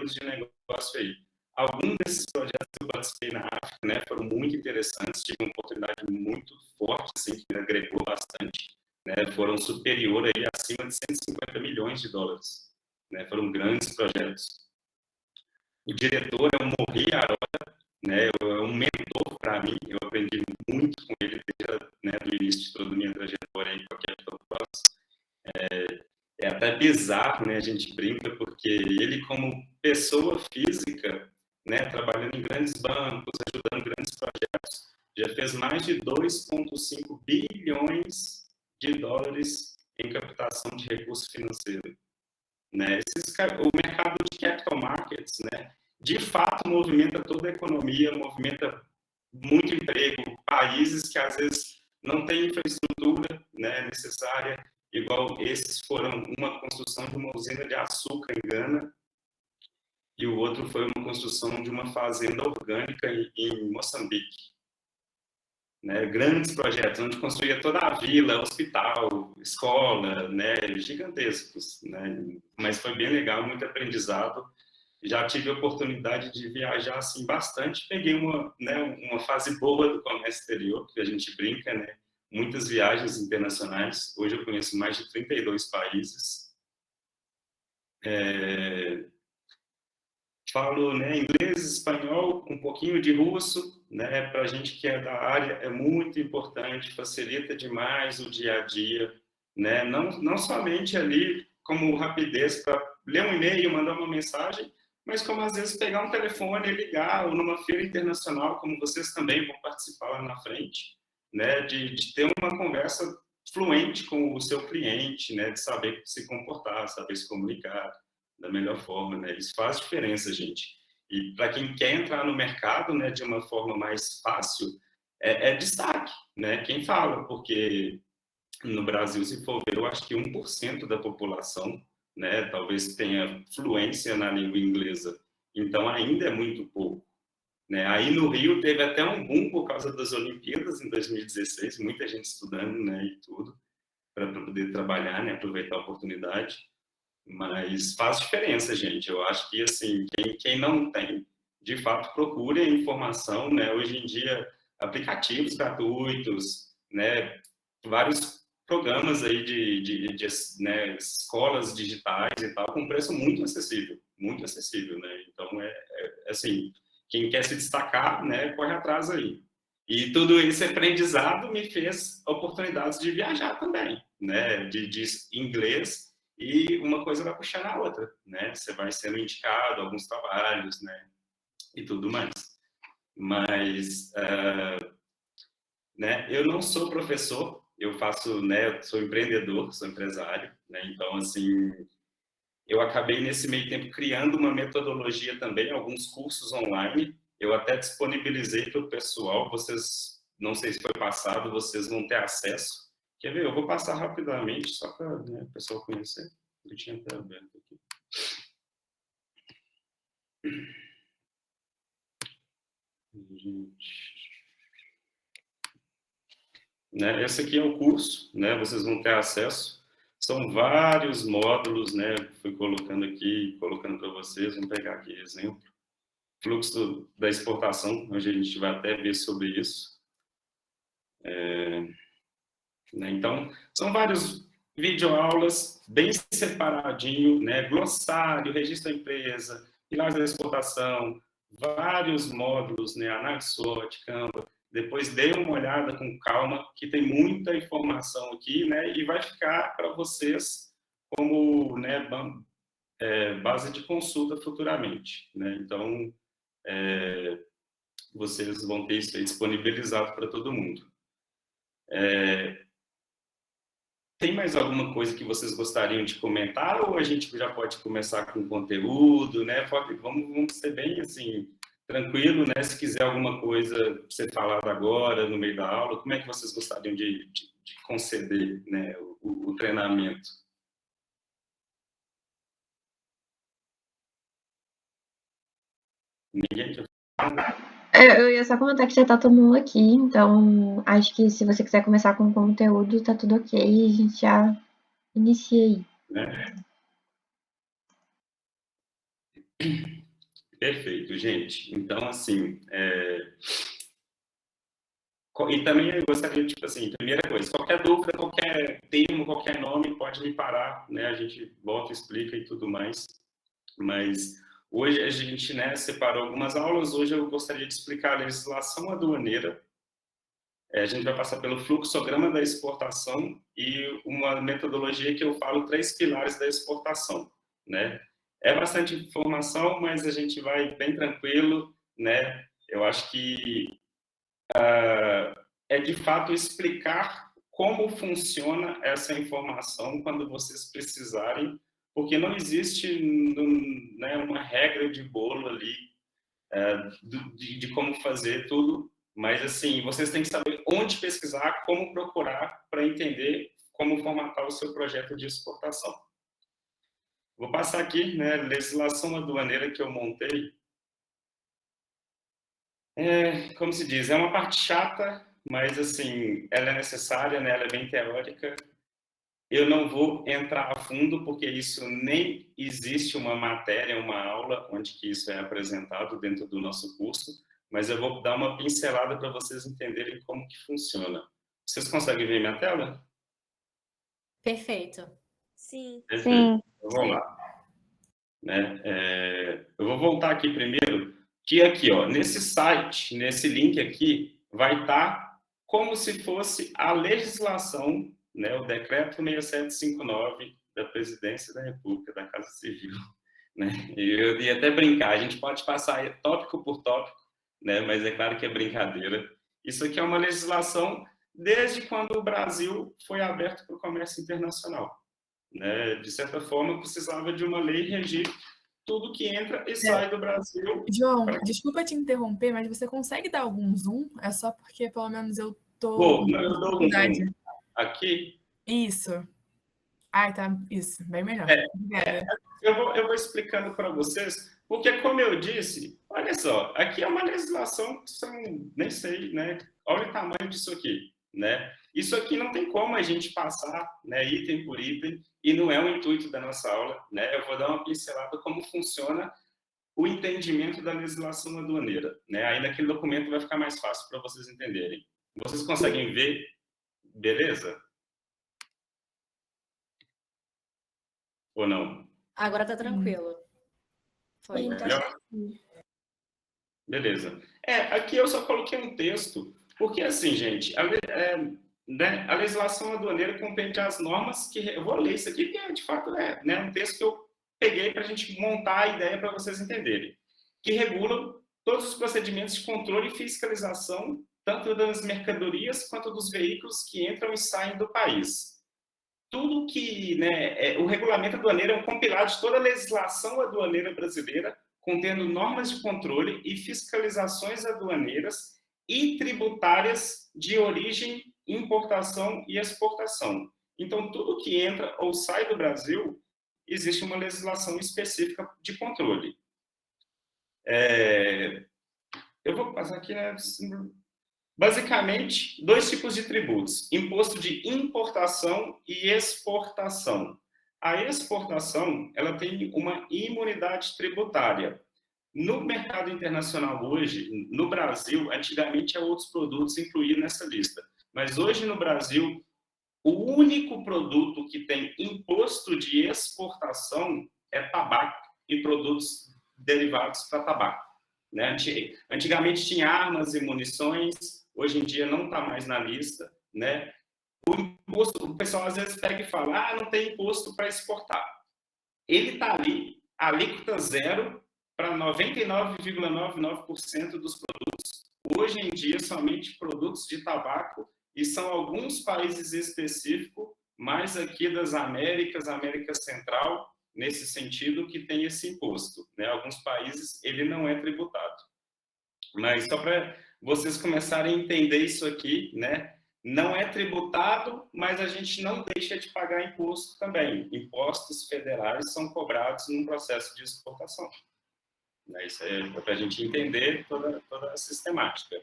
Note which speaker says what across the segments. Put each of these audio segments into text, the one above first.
Speaker 1: modelos de negócio aí. Alguns desses projetos que eu participei na África, né, foram muito interessantes, tive uma oportunidade muito forte, assim, que me agregou bastante, né, foram superior aí acima de 150 milhões de dólares, né, foram grandes projetos. O diretor é o Morri Aroda, né, é um mentor para mim, eu aprendi muito com ele desde, né, do início de toda a minha trajetória aí com a Capital Cross. É até bizarro, né, a gente brinca, porque ele como pessoa física, né, trabalhando em grandes bancos, ajudando grandes projetos, já fez mais de 2,5 bilhões de dólares em captação de recurso financeiro. Né? O mercado de capital markets, né, de fato, movimenta toda a economia, movimenta muito emprego, países que às vezes não têm infraestrutura, né, necessária, igual esses foram uma construção de uma usina de açúcar em Gana, e o outro foi uma construção de uma fazenda orgânica em Moçambique. Né, grandes projetos, onde construía toda a vila, hospital, escola, né, gigantescos, né, mas foi bem legal, muito aprendizado. Já tive a oportunidade de viajar assim bastante, peguei né, uma fase boa do comércio exterior, que a gente brinca, né, muitas viagens internacionais. Hoje eu conheço mais de 32 países. Falo, né, inglês, espanhol, um pouquinho de russo, né, para a gente que é da área é muito importante, facilita demais o dia a dia, né, não somente ali como rapidez para ler um e-mail, mandar uma mensagem, mas como às vezes pegar um telefone e ligar, ou numa feira internacional, como vocês também vão participar lá na frente, né, de ter uma conversa fluente com o seu cliente, né, de saber se comportar, saber se comunicar da melhor forma, né? Isso faz diferença, gente. E para quem quer entrar no mercado, né, de uma forma mais fácil, é destaque, né? Quem fala, porque no Brasil, se for ver, eu acho que 1% da população, né, talvez tenha fluência na língua inglesa. Então, ainda é muito pouco. Né? Aí no Rio teve até um boom por causa das Olimpíadas em 2016, muita gente estudando, né, e tudo, para poder trabalhar, né, aproveitar a oportunidade. Mas faz diferença, gente. Eu acho que, assim, quem não tem, de fato, procure a informação, né? Hoje em dia, aplicativos gratuitos, né? Vários programas aí de né? Escolas digitais e tal, com preço muito acessível, né? Então, assim, quem quer se destacar, né? Corre atrás aí. E tudo esse aprendizado me fez oportunidades de viajar também, né? De inglês, e uma coisa vai puxando a outra, né? Você vai sendo indicado a alguns trabalhos, né? E tudo mais. Mas, né? Eu não sou professor, eu faço, né? Eu sou empreendedor, sou empresário, né? Então, assim, eu acabei nesse meio tempo criando uma metodologia também, alguns cursos online. Eu até disponibilizei para o pessoal. Vocês, não sei se foi passado, vocês vão ter acesso. Quer ver? Eu vou passar rapidamente, só para, né, o pessoal conhecer. Eu tinha até aberto aqui. Né? Esse aqui é o curso, né? Vocês vão ter acesso. São vários módulos, né? Fui colocando aqui, colocando para vocês. Vamos pegar aqui exemplo. Fluxo da exportação, onde a gente vai até ver sobre isso. Né? Então, são vários videoaulas bem separadinho, né? Glossário, registro da empresa, pilares da exportação, vários módulos, né? Análise SWOT, Canva. Depois dê uma olhada com calma, que tem muita informação aqui, né? E vai ficar para vocês como, né, base de consulta futuramente, né? Então, vocês vão ter isso aí disponibilizado para todo mundo. Tem mais alguma coisa que vocês gostariam de comentar, ou a gente já pode começar com o conteúdo, né? Vamos ser bem, assim, tranquilo, né? Se quiser alguma coisa ser falada agora, no meio da aula, como é que vocês gostariam de conceder, né, o treinamento? Ninguém quer falar?
Speaker 2: Eu ia só comentar que já tá todo mundo aqui, então acho que se você quiser começar com o conteúdo, tá tudo ok, a gente já inicia aí.
Speaker 1: Né? Perfeito, gente. Então, assim, e também eu gostaria, tipo assim, primeira coisa, qualquer dúvida, qualquer termo, qualquer nome, pode me parar, né? A gente volta, explica e tudo mais. Mas hoje a gente, né, separou algumas aulas. Hoje eu gostaria de explicar a legislação aduaneira. A gente vai passar pelo fluxograma da exportação e uma metodologia que eu falo 3 pilares da exportação, né? É bastante informação, mas a gente vai bem tranquilo, né? Eu acho que é de fato explicar como funciona essa informação quando vocês precisarem, porque não existe, né, uma regra de bolo ali de como fazer tudo, mas assim, vocês têm que saber onde pesquisar, como procurar para entender como formatar o seu projeto de exportação. Vou passar aqui, né, legislação aduaneira que eu montei. Como se diz, é uma parte chata, mas assim, ela é necessária, né, ela é bem teórica. Eu não vou entrar a fundo, porque isso nem existe uma matéria, uma aula onde que isso é apresentado dentro do nosso curso, mas eu vou dar uma pincelada para vocês entenderem como que funciona. Vocês conseguem ver minha tela?
Speaker 3: Perfeito.
Speaker 4: Sim.
Speaker 1: Perfeito.
Speaker 2: Sim.
Speaker 1: Então, vamos lá. Né? Eu vou voltar aqui primeiro, que aqui, ó, nesse site, nesse link aqui, vai estar como se fosse a legislação, né, o decreto 6759 da Presidência da República, da Casa Civil, né? Eu ia até brincar, a gente pode passar tópico por tópico, né, mas é claro que é brincadeira. Isso aqui é uma legislação desde quando o Brasil foi aberto para o comércio internacional, né? De certa forma, precisava de uma lei regir tudo que entra e sai do Brasil.
Speaker 5: João, desculpa te interromper, mas você consegue dar algum zoom? É só porque pelo menos eu tô
Speaker 1: Pô, eu dou um
Speaker 5: dificuldade.
Speaker 1: zoom aqui.
Speaker 5: Isso. Ai, tá. Isso, bem melhor.
Speaker 1: Eu vou explicando para vocês, porque como eu disse, olha só, aqui é uma legislação que são, nem sei, né? Olha o tamanho disso aqui, né? Isso aqui não tem como a gente passar, né, item por item, e não é o intuito da nossa aula, né? Eu vou dar uma pincelada como funciona o entendimento da legislação aduaneira, né? Aí naquele documento vai ficar mais fácil para vocês entenderem. Vocês conseguem ver, beleza? Ou não?
Speaker 3: Agora tá tranquilo. Foi.
Speaker 4: Sim, tá
Speaker 1: Melhor? Beleza. Aqui eu só coloquei um texto, porque assim, gente, né, a legislação aduaneira compete às normas que... Eu vou ler isso aqui, porque de fato é, né, um texto que eu peguei para a gente montar a ideia para vocês entenderem, que regulam todos os procedimentos de controle e fiscalização, tanto das mercadorias quanto dos veículos que entram e saem do país. Tudo que, né, o regulamento aduaneiro é um compilado de toda a legislação aduaneira brasileira, contendo normas de controle e fiscalizações aduaneiras e tributárias de origem, importação e exportação. Então, tudo que entra ou sai do Brasil, existe uma legislação específica de controle. Eu vou passar aqui, né? Basicamente, 2 tipos de tributos: imposto de importação e exportação. A exportação, ela tem uma imunidade tributária. No mercado internacional hoje, no Brasil, antigamente há outros produtos incluídos nessa lista, mas hoje no Brasil, o único produto que tem imposto de exportação é tabaco e produtos derivados para tabaco, né? Antigamente tinha armas e munições, hoje em dia não está mais na lista, né? O pessoal às vezes pega e fala, não tem imposto para exportar. Ele está ali, alíquota zero para 99,99% dos produtos. Hoje em dia, somente produtos de tabaco, e são alguns países específicos, mais aqui das Américas, América Central, nesse sentido, que tem esse imposto, né? Alguns países ele não é tributado. Mas só para vocês começarem a entender isso aqui, né? Não é tributado, mas a gente não deixa de pagar imposto também. Impostos federais são cobrados num processo de exportação. Isso é para a gente entender toda a sistemática.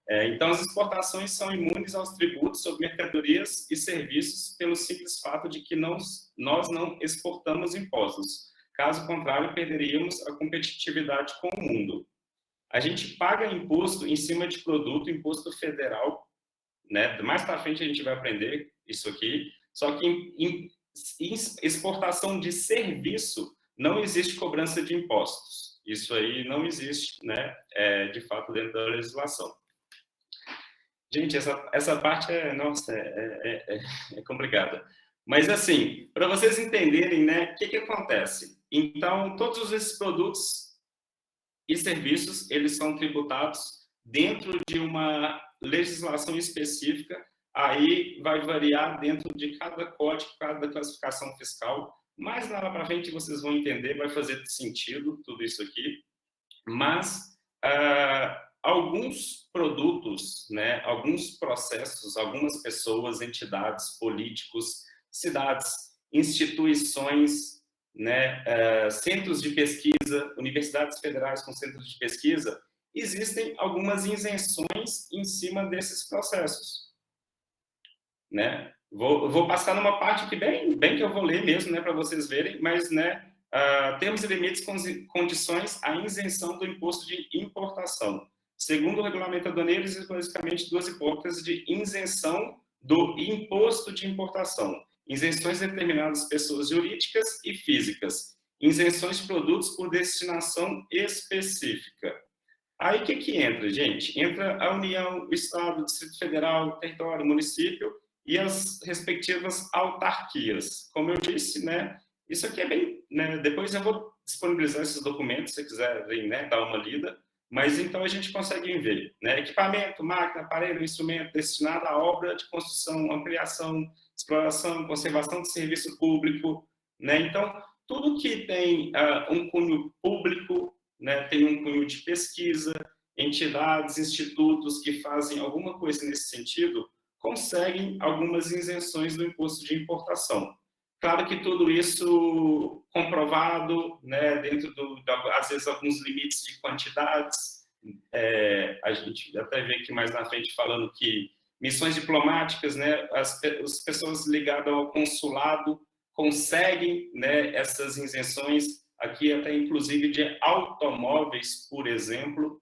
Speaker 1: Então, as exportações são imunes aos tributos sobre mercadorias e serviços pelo simples fato de que nós não exportamos impostos. Caso contrário, perderíamos a competitividade com o mundo. A gente paga imposto em cima de produto, imposto federal, né? Mais para frente a gente vai aprender isso aqui. Só que em exportação de serviço não existe cobrança de impostos. Isso aí não existe, né? De fato, dentro da legislação. Gente, essa parte nossa, é complicada. Mas, assim, para vocês entenderem, né, o que acontece? Então, todos esses produtos e serviços, eles são tributados dentro de uma legislação específica, aí vai variar dentro de cada código, cada classificação fiscal. Mais lá para frente vocês vão entender, vai fazer sentido tudo isso aqui. Mas alguns produtos, né, alguns processos, algumas pessoas, entidades, políticos, cidades, instituições, né, centros de pesquisa, universidades federais com centros de pesquisa, existem algumas isenções em cima desses processos, né? Vou passar numa parte aqui bem que eu vou ler mesmo, né, para vocês verem, mas, né, termos e limites, condições à isenção do imposto de importação. Segundo o regulamento aduaneiro, existem basicamente duas hipóteses de isenção do imposto de importação. Isenções determinadas pessoas jurídicas e físicas. Isenções de produtos por destinação específica. Aí o que entra, gente? Entra a União, o Estado, o Distrito Federal, território, município e as respectivas autarquias. Como eu disse, né? Isso aqui é bem... Né, depois eu vou disponibilizar esses documentos, se quiserem, né, dar uma lida. Mas então a gente consegue ver, né? Equipamento, máquina, aparelho, instrumento destinado à obra de construção, ampliação, exploração, conservação de serviço público, né? Então, tudo que tem um cunho público, né, tem um cunho de pesquisa, entidades, institutos que fazem alguma coisa nesse sentido, conseguem algumas isenções do imposto de importação. Claro que tudo isso comprovado, né, dentro às vezes, alguns limites de quantidades. A gente até vê aqui mais na frente falando que missões diplomáticas, né, as pessoas ligadas ao consulado conseguem, né, essas isenções, aqui até inclusive de automóveis, por exemplo.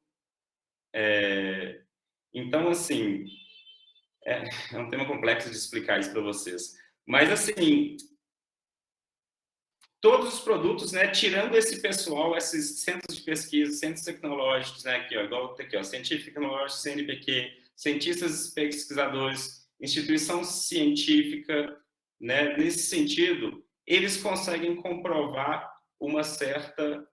Speaker 1: Então, assim, é um tema complexo de explicar isso para vocês. Mas, assim, todos os produtos, né, tirando esse pessoal, esses centros de pesquisa, centros tecnológicos, né, aqui, ó, igual aqui, ó, científico tecnológico, CNPq, cientistas pesquisadores, instituição científica, né, nesse sentido, eles conseguem comprovar uma certa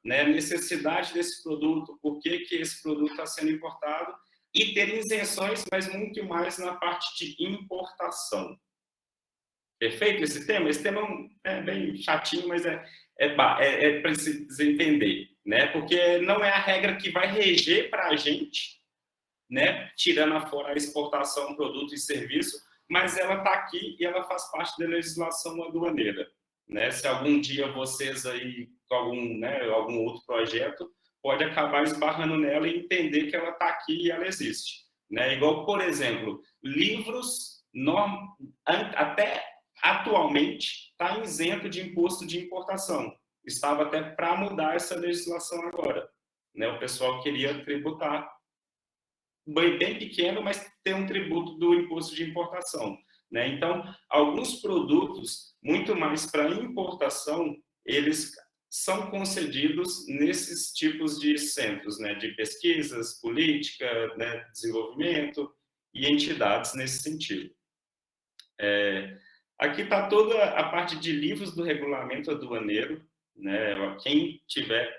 Speaker 1: né, necessidade desse produto, por que esse produto está sendo importado, e ter isenções, mas muito mais na parte de importação. Perfeito esse tema? Esse tema é bem chatinho, mas para se entender, né? Porque não é a regra que vai reger para a gente, né? Tirando fora a exportação, produto e serviço, mas ela está aqui e ela faz parte da legislação aduaneira, né? Se algum dia vocês aí, com algum outro projeto, pode acabar esbarrando nela e entender que ela está aqui e ela existe, né? Igual, por exemplo, livros, até atualmente está isento de imposto de importação. Estava até para mudar essa legislação agora, né? O pessoal queria tributar bem pequeno, mas ter um tributo do imposto de importação, né? Então, alguns produtos, muito mais para importação, eles são concedidos nesses tipos de centros, né? De pesquisas, política, né? Desenvolvimento e entidades nesse sentido. Aqui está toda a parte de livros do regulamento aduaneiro, né? Quem tiver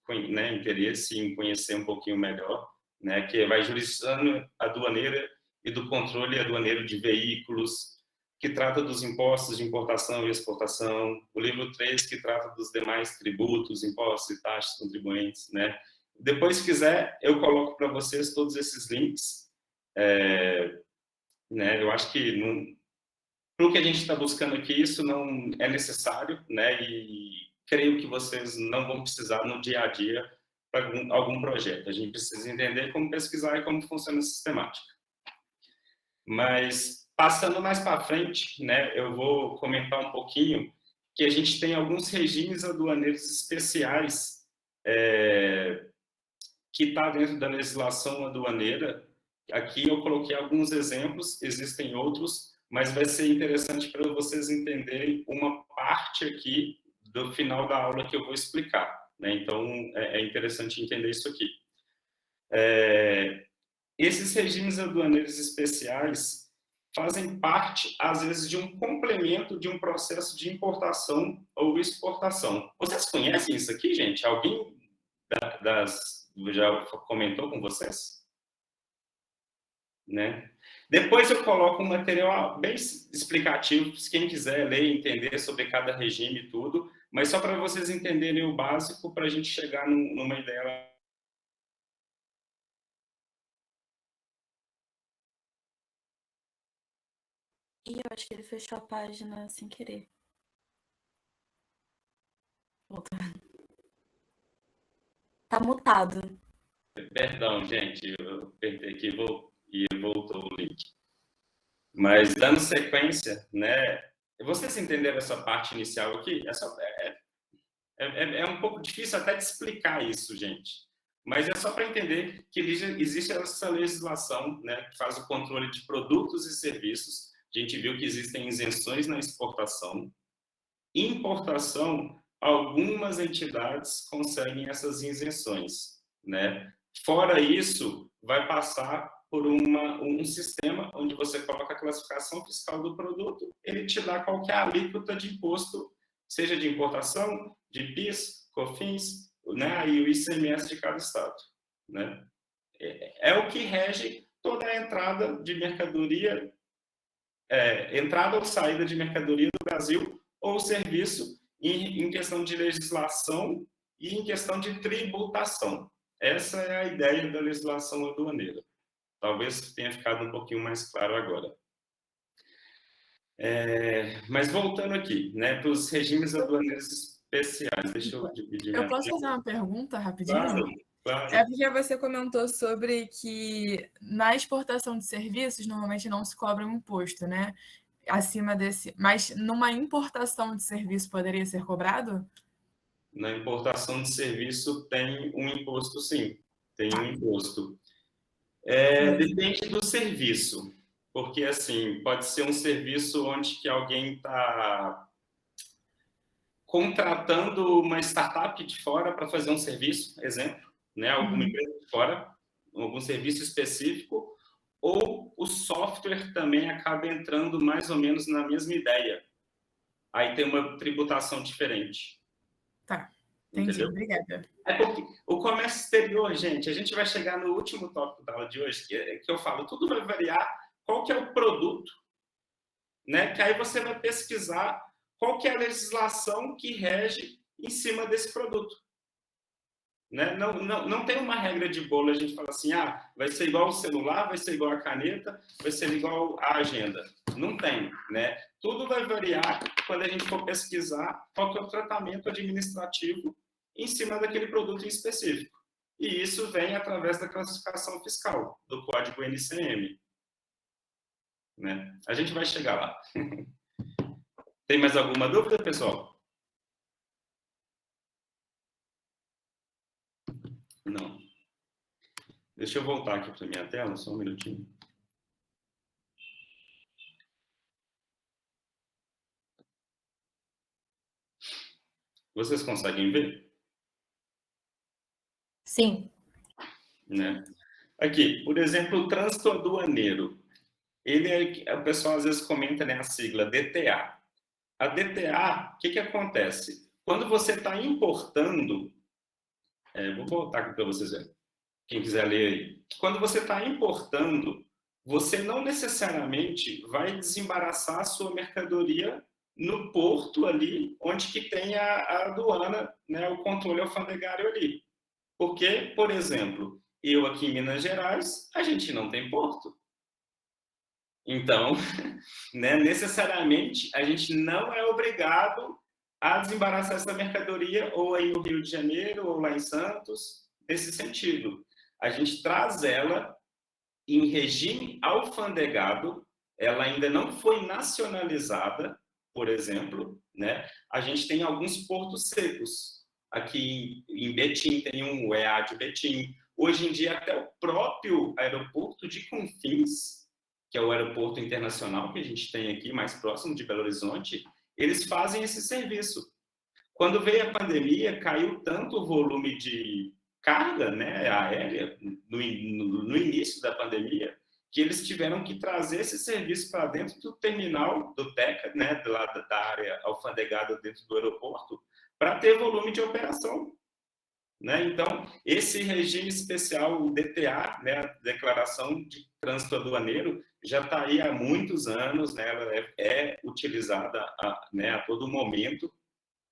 Speaker 1: interesse em conhecer um pouquinho melhor, né? Que vai jurisdição aduaneira e do controle aduaneiro de veículos, que trata dos impostos de importação e exportação, o livro 3, que trata dos demais tributos, impostos e taxas contribuintes, né? Depois, se quiser, eu coloco para vocês todos esses links. Né? Eu acho que para o que a gente está buscando aqui, isso não é necessário, né? E creio que vocês não vão precisar no dia a dia para algum projeto. A gente precisa entender como pesquisar e como funciona a sistemática. Mas, passando mais para frente, né, eu vou comentar um pouquinho que a gente tem alguns regimes aduaneiros especiais que está dentro da legislação aduaneira. Aqui eu coloquei alguns exemplos, existem outros, mas vai ser interessante para vocês entenderem uma parte aqui do final da aula que eu vou explicar, né? Então, é interessante entender isso aqui. Esses regimes aduaneiros especiais fazem parte, às vezes, de um complemento de um processo de importação ou exportação. Vocês conhecem isso aqui, gente? Alguém já comentou com vocês? Né? Depois eu coloco um material bem explicativo, se quem quiser ler e entender sobre cada regime e tudo, mas só para vocês entenderem o básico, para a gente chegar numa ideia.
Speaker 4: E eu acho que ele fechou a página sem querer. Volta. Tá mutado.
Speaker 1: Perdão, gente, eu apertei aqui e voltou o link. Mas, dando sequência, né? Vocês entenderam essa parte inicial aqui? É um pouco difícil até de explicar isso, gente. Mas é só para entender que existe essa legislação, né, que faz o controle de produtos e serviços. A gente viu que existem isenções na exportação. Importação, algumas entidades conseguem essas isenções, né? Fora isso, vai passar por um sistema onde você coloca a classificação fiscal do produto, ele te dá qual que é a alíquota de imposto, seja de importação, de PIS, COFINS, né, e o ICMS de cada estado, né? É o que rege toda a entrada de mercadoria, entrada ou saída de mercadoria do Brasil ou serviço em questão de legislação e em questão de tributação. Essa é a ideia da legislação aduaneira. Talvez tenha ficado um pouquinho mais claro agora. Mas voltando aqui, né, para os regimes aduaneiros especiais. Deixa eu dividir
Speaker 5: Eu posso fazer uma pergunta rapidinho?
Speaker 1: Claro.
Speaker 5: É porque você comentou sobre que na exportação de serviços, normalmente não se cobra um imposto, né? Acima desse. Mas numa importação de serviço poderia ser cobrado?
Speaker 1: Na importação de serviço tem um imposto, sim. Tem um imposto. Depende do serviço. Porque, assim, pode ser um serviço onde que alguém está contratando uma startup de fora para fazer um serviço, exemplo, né? Alguma empresa de fora, algum serviço específico, ou o software também acaba entrando mais ou menos na mesma ideia. Aí tem uma tributação diferente.
Speaker 5: Tá, entendi.
Speaker 1: Entendeu?
Speaker 5: Obrigada.
Speaker 1: É porque o comércio exterior, gente, a gente vai chegar no último tópico da aula de hoje, que eu falo, tudo vai variar qual que é o produto, né? Que aí você vai pesquisar qual que é a legislação que rege em cima desse produto. Né? Não tem uma regra de bolo, a gente fala assim, vai ser igual o celular, vai ser igual a caneta, vai ser igual a agenda. Não tem, né? Tudo vai variar quando a gente for pesquisar qual que é o tratamento administrativo em cima daquele produto em específico. E isso vem através da classificação fiscal, do código NCM. Né? A gente vai chegar lá. Tem mais alguma dúvida, pessoal? Não. Deixa eu voltar aqui para a minha tela, só um minutinho. Vocês conseguem ver?
Speaker 3: Sim.
Speaker 1: Né? Aqui, por exemplo, o trânsito aduaneiro. O pessoal às vezes comenta, né, a sigla DTA. A DTA, o que acontece? Quando você está importando, vou voltar aqui para vocês verem, quem quiser ler aí. Quando você está importando, você não necessariamente vai desembaraçar a sua mercadoria no porto ali, onde que tem a aduana, né, o controle alfandegário ali. Porque, por exemplo, eu aqui em Minas Gerais, a gente não tem porto. Então, né, necessariamente, a gente não é obrigado a desembaraçar essa mercadoria ou aí no Rio de Janeiro ou lá em Santos, nesse sentido. A gente traz ela em regime alfandegado, ela ainda não foi nacionalizada, por exemplo, né, a gente tem alguns portos secos. Aqui em Betim tem o EA de Betim. Hoje em dia, até o próprio aeroporto de Confins, que é o aeroporto internacional que a gente tem aqui, mais próximo de Belo Horizonte, eles fazem esse serviço. Quando veio a pandemia, caiu tanto o volume de carga, né, aérea no início da pandemia, que eles tiveram que trazer esse serviço para dentro do terminal do TECA, né, da área alfandegada dentro do aeroporto, para ter volume de operação. Né? Então, esse regime especial, o DTA, né, a Declaração de Trânsito Aduaneiro, já está aí há muitos anos, né, ela é utilizada né, a todo momento,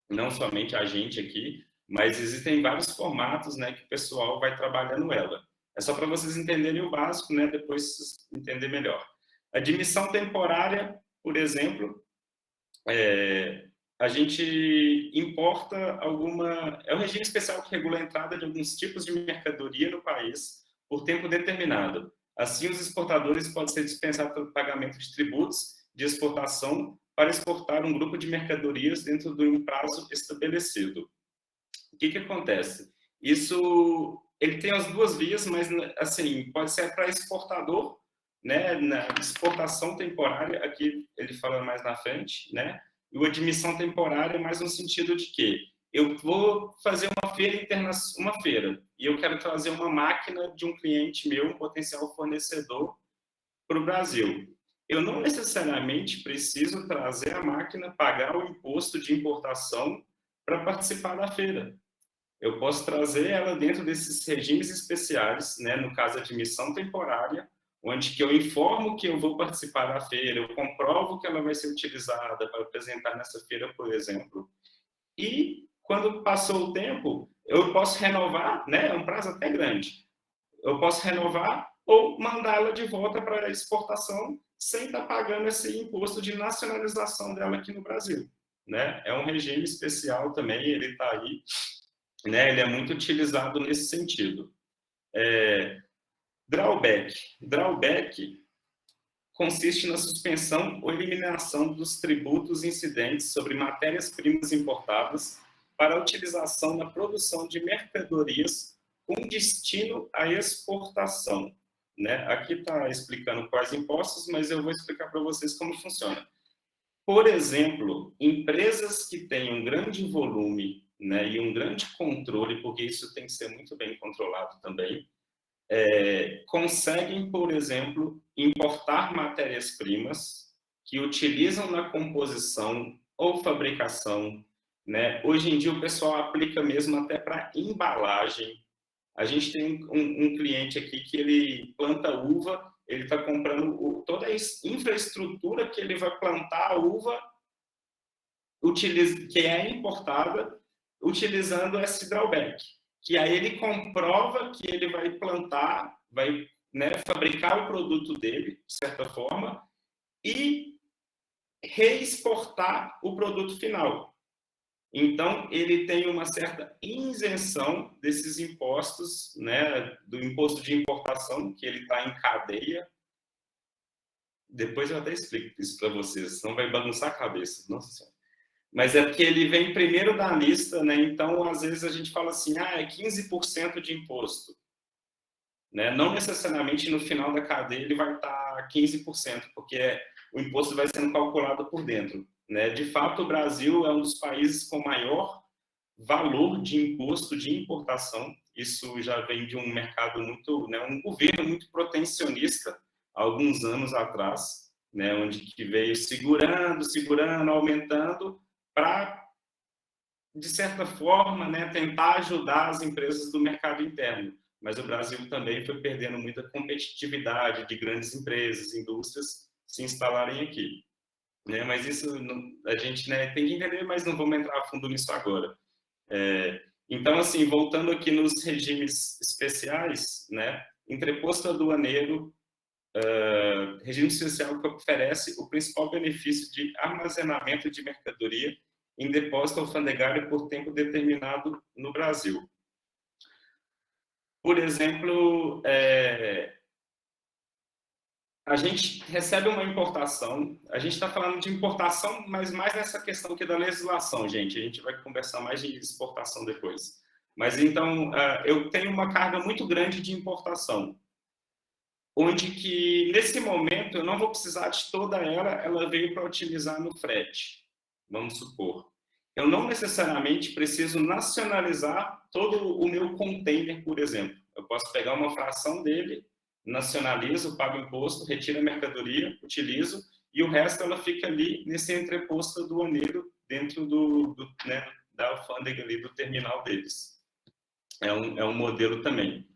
Speaker 1: não somente a gente aqui, mas existem vários formatos, né, que o pessoal vai trabalhando ela. É só para vocês entenderem o básico, né, depois vocês entender melhor. Admissão temporária, por exemplo, a gente importa é um regime especial que regula a entrada de alguns tipos de mercadoria no país por tempo determinado. Assim, os exportadores podem ser dispensados pelo pagamento de tributos de exportação para exportar um grupo de mercadorias dentro de um prazo estabelecido. O que acontece? Isso, ele tem as duas vias, mas, assim, pode ser para exportador, né, na exportação temporária, aqui ele fala mais na frente, né, e a admissão temporária é mais no sentido de que eu vou fazer uma feira e eu quero trazer uma máquina de um cliente meu, um potencial fornecedor, para o Brasil. Eu não necessariamente preciso trazer a máquina, pagar o imposto de importação para participar da feira. Eu posso trazer ela dentro desses regimes especiais, né, no caso, admissão temporária, onde que eu informo que eu vou participar da feira, eu comprovo que ela vai ser utilizada para apresentar nessa feira, por exemplo. E, quando passou o tempo, eu posso renovar, né, é um prazo até grande. Eu posso renovar ou mandá-la de volta para a exportação sem estar pagando esse imposto de nacionalização dela aqui no Brasil. Né? É um regime especial também, ele está aí, né? Ele é muito utilizado nesse sentido. Drawback consiste na suspensão ou eliminação dos tributos incidentes sobre matérias-primas importadas para a utilização na produção de mercadorias com destino à exportação. Né? Aqui está explicando quais impostos, mas eu vou explicar para vocês como funciona. Por exemplo, empresas que têm um grande volume, né, e um grande controle, porque isso tem que ser muito bem controlado também, conseguem, por exemplo, importar matérias-primas que utilizam na composição ou fabricação. Né? Hoje em dia o pessoal aplica mesmo até para embalagem. A gente tem um cliente aqui que ele planta uva, ele está comprando toda a infraestrutura que ele vai plantar a uva, que é importada, utilizando esse drawback. Que aí ele comprova que ele vai plantar, vai, né, fabricar o produto dele, de certa forma, e reexportar o produto final. Então, ele tem uma certa isenção desses impostos, né, do imposto de importação, que ele está em cadeia. Depois eu até explico isso para vocês, senão vai bagunçar a cabeça. Nossa Senhora. Mas é porque ele vem primeiro da lista, né? Então, às vezes a gente fala assim, é 15% de imposto. Né? Não necessariamente no final da cadeia ele vai estar 15%, porque o imposto vai sendo calculado por dentro. Né? De fato, o Brasil é um dos países com maior valor de imposto de importação. Isso já vem de um mercado muito, né, um governo muito protecionista, há alguns anos atrás, né, onde que veio segurando, aumentando, para, de certa forma, né, tentar ajudar as empresas do mercado interno. Mas o Brasil também foi perdendo muita competitividade de grandes empresas, indústrias, se instalarem aqui. Né? Mas isso a gente, né, tem que entender, mas não vamos entrar a fundo nisso agora. Então, assim, voltando aqui nos regimes especiais, né, entreposto aduaneiro, regime especial que oferece o principal benefício de armazenamento de mercadoria em depósito alfandegário por tempo determinado no Brasil. Por exemplo, a gente recebe uma importação, a gente está falando de importação, mas mais nessa questão aqui da legislação, gente. A gente vai conversar mais de exportação depois. Mas então, eu tenho uma carga muito grande de importação, onde que, nesse momento, eu não vou precisar de toda ela veio para utilizar no frete, vamos supor. Eu não necessariamente preciso nacionalizar todo o meu container, por exemplo. Eu posso pegar uma fração dele, nacionalizo, pago imposto, retiro a mercadoria, utilizo, e o resto ela fica ali nesse entreposto aduaneiro dentro né, da alfândega ali, do terminal deles. É um modelo também.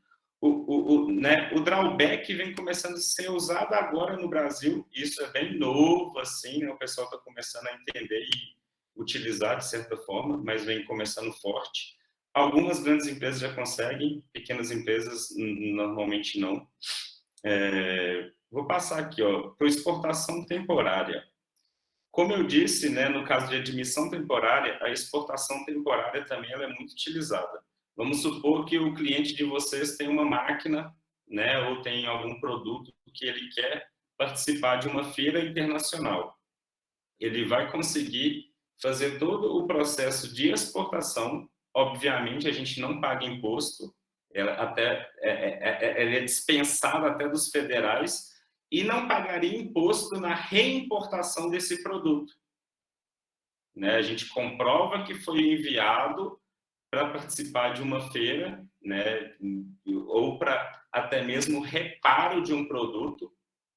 Speaker 1: O drawback vem começando a ser usado agora no Brasil, isso é bem novo, assim, né? O pessoal está começando a entender e utilizar de certa forma, mas vem começando forte. Algumas grandes empresas já conseguem, pequenas empresas normalmente não. Vou passar aqui, para exportação temporária. Como eu disse, né, no caso de admissão temporária, a exportação temporária também ela é muito utilizada. Vamos supor que o cliente de vocês tem uma máquina, né, ou tem algum produto que ele quer participar de uma feira internacional. Ele vai conseguir fazer todo o processo de exportação. Obviamente, a gente não paga imposto, ela é dispensada até dos federais, e não pagaria imposto na reimportação desse produto. Né? A gente comprova que foi enviado para participar de uma feira, né, ou para até mesmo reparo de um produto.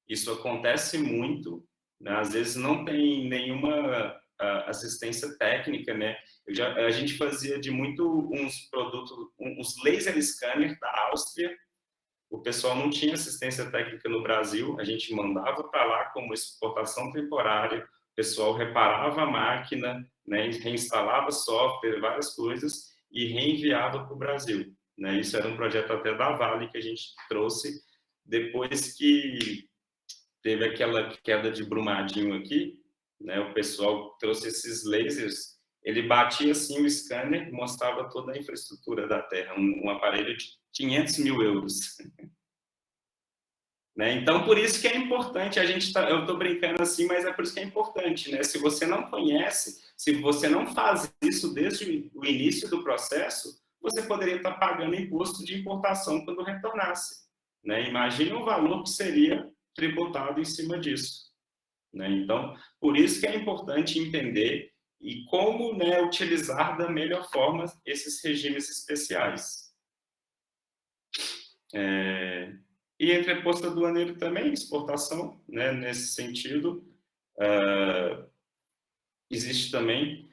Speaker 1: Isso acontece muito, né? Às vezes não tem nenhuma assistência técnica, né? A gente fazia de muito uns produtos, uns laser scanner da Áustria. O pessoal não tinha assistência técnica no Brasil, a gente mandava para lá como exportação temporária, o pessoal reparava a máquina, né, reinstalava software, várias coisas, e reenviava para o Brasil. Né? Isso era um projeto até da Vale que a gente trouxe depois que teve aquela queda de Brumadinho aqui, né? O pessoal trouxe esses lasers, ele batia assim o scanner, mostrava toda a infraestrutura da Terra, um aparelho de 500 mil euros. Né? Então, por isso que é importante, eu estou brincando assim, mas é por isso que é importante, né? Se você não conhece, se você não faz isso desde o início do processo, você poderia estar pagando imposto de importação quando retornasse. Né? Imagine o valor que seria tributado em cima disso. Né? Então, por isso que é importante entender e como, né, utilizar da melhor forma esses regimes especiais. E entreposto aduaneiro também, exportação, né, nesse sentido, existe também.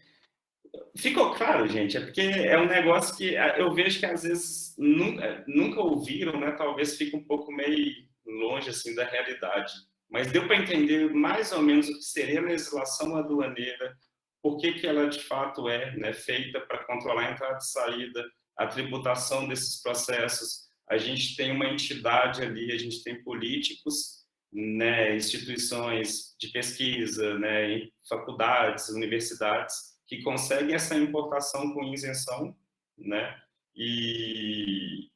Speaker 1: Ficou claro, gente? É porque é um negócio que eu vejo que às vezes nunca ouviram, né? Talvez fique um pouco meio longe assim da realidade. Mas deu para entender mais ou menos o que seria a legislação aduaneira, por que ela de fato é, né, feita para controlar a entrada e saída, a tributação desses processos. A gente tem uma entidade ali, a gente tem políticos, né, instituições de pesquisa, né, faculdades, universidades, que conseguem essa importação com isenção, né, e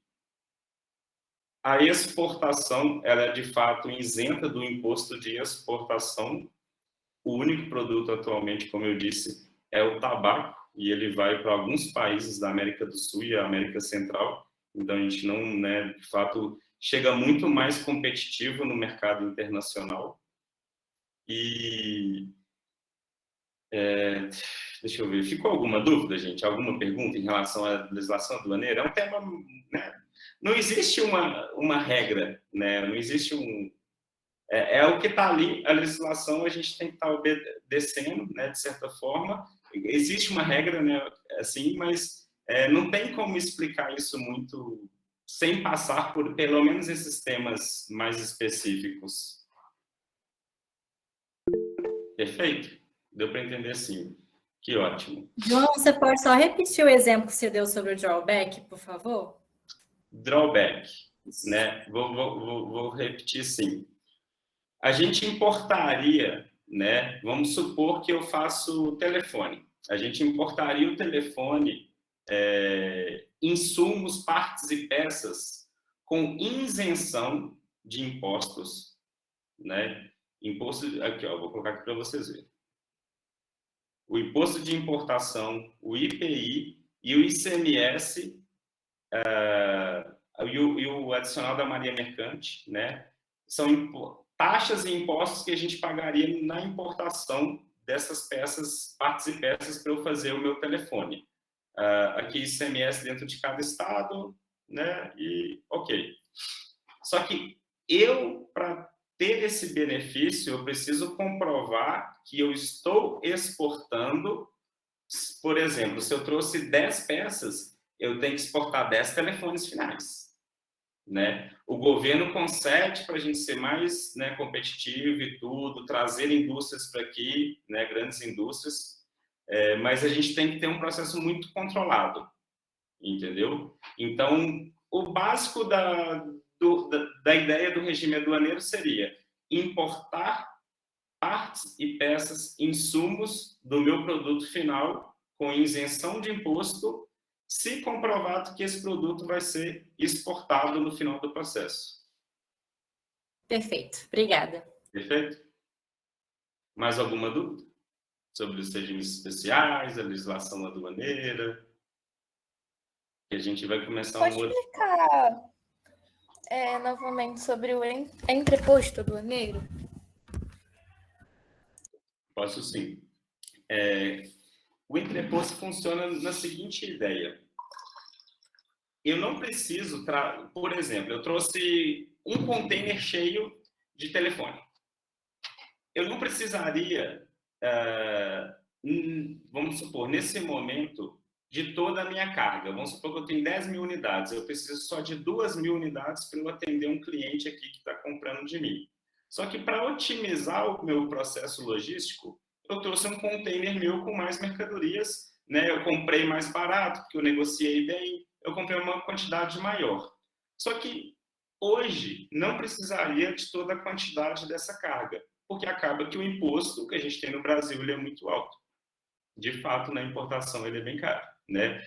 Speaker 1: a exportação, ela é de fato isenta do imposto de exportação. O único produto atualmente, como eu disse, é o tabaco, e ele vai para alguns países da América do Sul e América Central. Então, a gente não, né, de fato, chega muito mais competitivo no mercado internacional. E, deixa eu ver, ficou alguma dúvida, gente? Alguma pergunta em relação à legislação aduaneira? É um tema, né? Não existe uma regra, né? Não existe é o que está ali, a legislação a gente tem que estar obedecendo, né, de certa forma. Existe uma regra, né, assim, mas não tem como explicar isso muito sem passar por, pelo menos, esses temas mais específicos. Perfeito? Deu para entender, sim. Que ótimo.
Speaker 3: João, você pode só repetir o exemplo que você deu sobre o drawback, por favor?
Speaker 1: Drawback, né? Vou repetir, sim. A gente importaria, né? Vamos supor que eu faço telefone. A gente importaria o telefone, insumos, partes e peças com isenção de impostos, né? Imposto, aqui, ó, vou colocar aqui para vocês verem. O imposto de importação, o IPI e o ICMS, e o adicional da Maria Mercante, né? São taxas e impostos que a gente pagaria na importação dessas peças, partes e peças, para eu fazer o meu telefone. Aqui ICMS dentro de cada estado, né? E ok. Só que para ter esse benefício, eu preciso comprovar que eu estou exportando. Por exemplo, se eu trouxe 10 peças, eu tenho que exportar 10 telefones finais, né? O governo concede para a gente ser mais, né, competitivo e tudo, trazer indústrias para aqui, né, grandes indústrias, mas a gente tem que ter um processo muito controlado, entendeu? Então, o básico da ideia do regime aduaneiro seria importar partes e peças, insumos do meu produto final com isenção de imposto, se comprovado que esse produto vai ser exportado no final do processo.
Speaker 3: Perfeito, obrigada.
Speaker 1: Perfeito? Mais alguma dúvida sobre os regimes especiais, a legislação aduaneira? Que a gente vai começar
Speaker 4: Pode
Speaker 1: outro.
Speaker 4: explicar novamente sobre o entreposto aduaneiro?
Speaker 1: Posso sim. O entreposto funciona na seguinte ideia. Eu não preciso, por exemplo, eu trouxe um container cheio de telefone. Eu não precisaria, vamos supor, nesse momento, de toda a minha carga. Vamos supor que eu tenho 10 mil unidades. Eu preciso só de 2 mil unidades para eu atender um cliente aqui que está comprando de mim. Só que para otimizar o meu processo logístico, eu trouxe um container meu com mais mercadorias, né? Eu comprei mais barato, porque eu negociei bem, eu comprei uma quantidade maior. Só que hoje não precisaria de toda a quantidade dessa carga, porque acaba que o imposto que a gente tem no Brasil ele é muito alto. De fato, na importação ele é bem caro, né?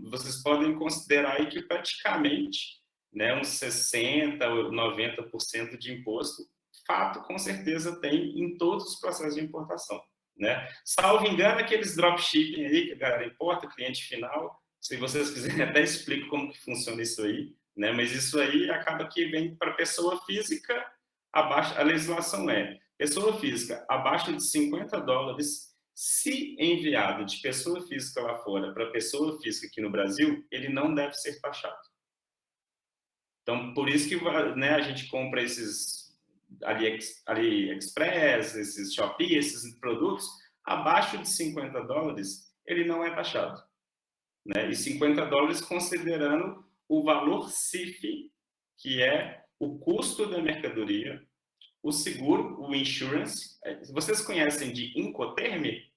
Speaker 1: Vocês podem considerar aí que praticamente, né, uns 60% ou 90% de imposto, fato, com certeza tem em todos os processos de importação, né? Salvo engano, aqueles dropshipping aí que a galera importa, cliente final, se vocês quiserem até explico como que funciona isso aí, né? Mas isso aí acaba que vem para pessoa física, abaixo, a legislação pessoa física abaixo de $50, se enviado de pessoa física lá fora para pessoa física aqui no Brasil, ele não deve ser taxado. Então, por isso que, né, a gente compra esses AliExpress, esses Shopee, esses produtos, abaixo de $50, ele não é taxado, né? E $50 considerando o valor CIF, que é o custo da mercadoria, o seguro, o insurance. Vocês conhecem de Incoterm?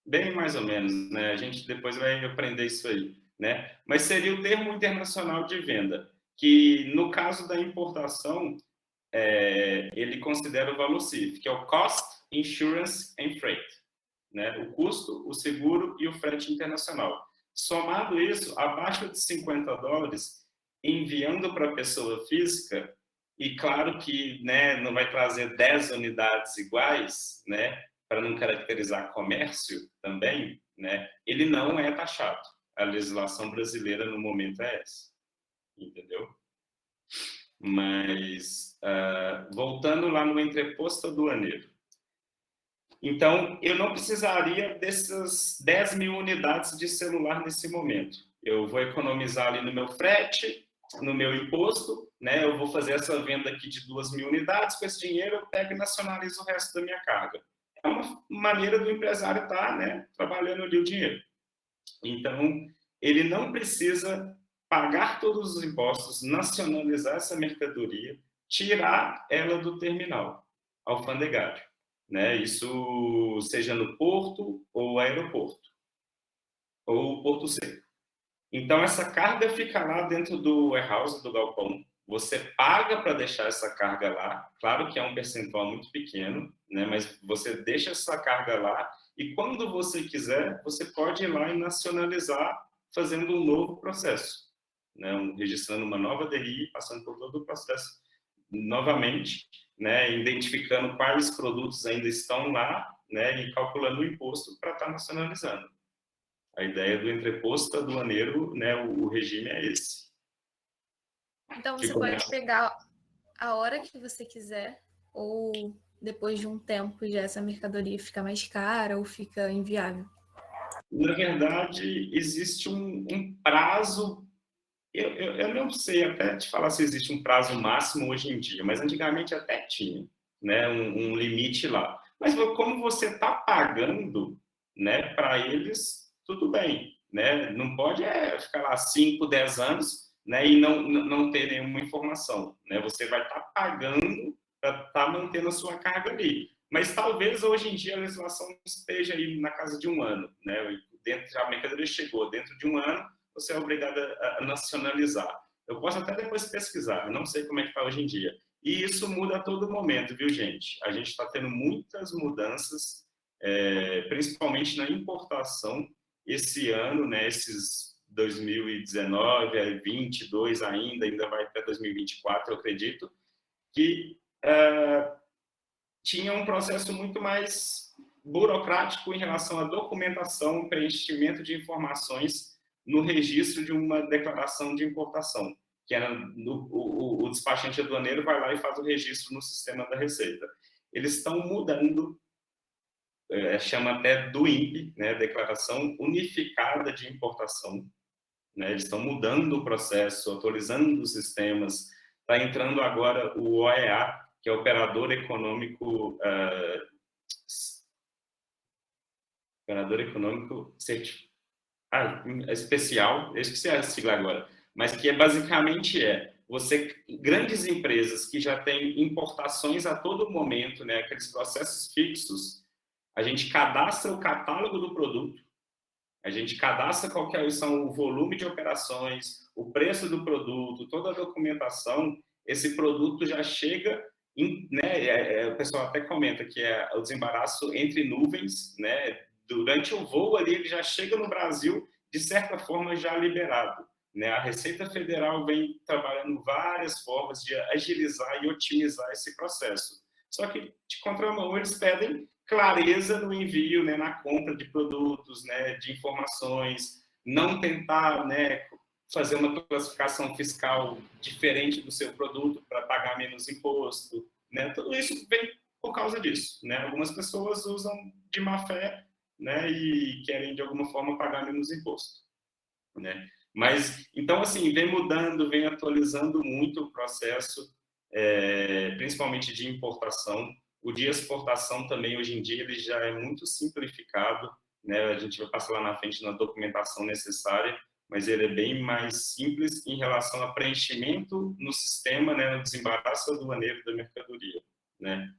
Speaker 1: Bem mais ou menos, né? A gente depois vai aprender isso aí, né? Mas seria o termo internacional de venda, que no caso da importação, ele considera o valor CIF, que é o Cost, Insurance and Freight, né? O custo, o seguro e o frete internacional. Somado isso, abaixo de $50, enviando para a pessoa física, e claro que, né, não vai trazer 10 unidades iguais, né, para não caracterizar comércio também, né, ele não é taxado. A legislação brasileira no momento é essa, entendeu? Mas, voltando lá no entreposto aduaneiro. Então, eu não precisaria dessas 10 mil unidades de celular nesse momento. Eu vou economizar ali no meu frete, no meu imposto, né? Eu vou fazer essa venda aqui de 2 mil unidades, com esse dinheiro eu pego e nacionalizo o resto da minha carga. É uma maneira do empresário estar, né, trabalhando ali o dinheiro. Então, ele não precisa pagar todos os impostos, nacionalizar essa mercadoria, tirar ela do terminal alfandegário, né? Isso seja no porto ou aeroporto, ou porto seco. Então, essa carga fica lá dentro do warehouse, do galpão. Você paga para deixar essa carga lá. Claro que é um percentual muito pequeno, né? Mas você deixa essa carga lá e quando você quiser, você pode ir lá e nacionalizar fazendo um novo processo, né? Registrando uma nova DI, passando por todo o processo novamente, né, identificando quais produtos ainda estão lá, né, e calculando o imposto para estar nacionalizando. A ideia do entreposto aduaneiro, né, o regime é esse.
Speaker 6: Então
Speaker 1: Que
Speaker 6: você
Speaker 1: começa-
Speaker 6: pode pegar a hora que você quiser, ou depois de um tempo já essa mercadoria fica mais cara ou fica inviável.
Speaker 1: Na verdade, existe um prazo. Eu não sei até te falar se existe um prazo máximo hoje em dia, mas antigamente até tinha, né, um limite lá. Mas como você está pagando, né, para eles, tudo bem, né? Não pode ficar lá 5, 10 anos, né, e não ter nenhuma informação, né? Você vai estar pagando para estar mantendo a sua carga ali. Mas talvez hoje em dia a legislação esteja aí na casa de um ano, né? Dentro, a mercadoria chegou dentro de um ano, você é obrigado a nacionalizar. Eu posso até depois pesquisar, eu não sei como é que está hoje em dia. E isso muda a todo momento, viu, gente? A gente está tendo muitas mudanças, principalmente na importação. Esse ano, né, esses 2019, 22 ainda vai até 2024, eu acredito, que tinha um processo muito mais burocrático em relação à documentação, preenchimento de informações no registro de uma declaração de importação, que era o despachante aduaneiro vai lá e faz o registro no sistema da Receita. Eles estão mudando, chama até do INPE, né, Declaração Unificada de Importação, né, eles estão mudando o processo, atualizando os sistemas, está entrando agora o OEA, que é Operador Econômico especial, eu esqueci a sigla agora, mas que basicamente grandes empresas que já têm importações a todo momento, né, aqueles processos fixos, a gente cadastra o catálogo do produto, a gente cadastra qual que são o volume de operações, o preço do produto, toda a documentação, esse produto já chega, né, o pessoal até comenta que é o desembaraço entre nuvens, né, durante o voo ali, ele já chega no Brasil, de certa forma, já liberado, né? A Receita Federal vem trabalhando várias formas de agilizar e otimizar esse processo. Só que, de contramão, eles pedem clareza no envio, né, na compra de produtos, né, de informações, não tentar, né, fazer uma classificação fiscal diferente do seu produto para pagar menos imposto, né? Tudo isso vem por causa disso, né? Algumas pessoas usam de má fé, né, e querem de alguma forma pagar menos imposto, né? Mas então assim vem mudando, vem atualizando muito o processo, principalmente de importação. O de exportação também hoje em dia ele já é muito simplificado, né? A gente vai passar lá na frente na documentação necessária, mas ele é bem mais simples em relação a preenchimento no sistema, né, no desembaraço aduaneiro da mercadoria, né?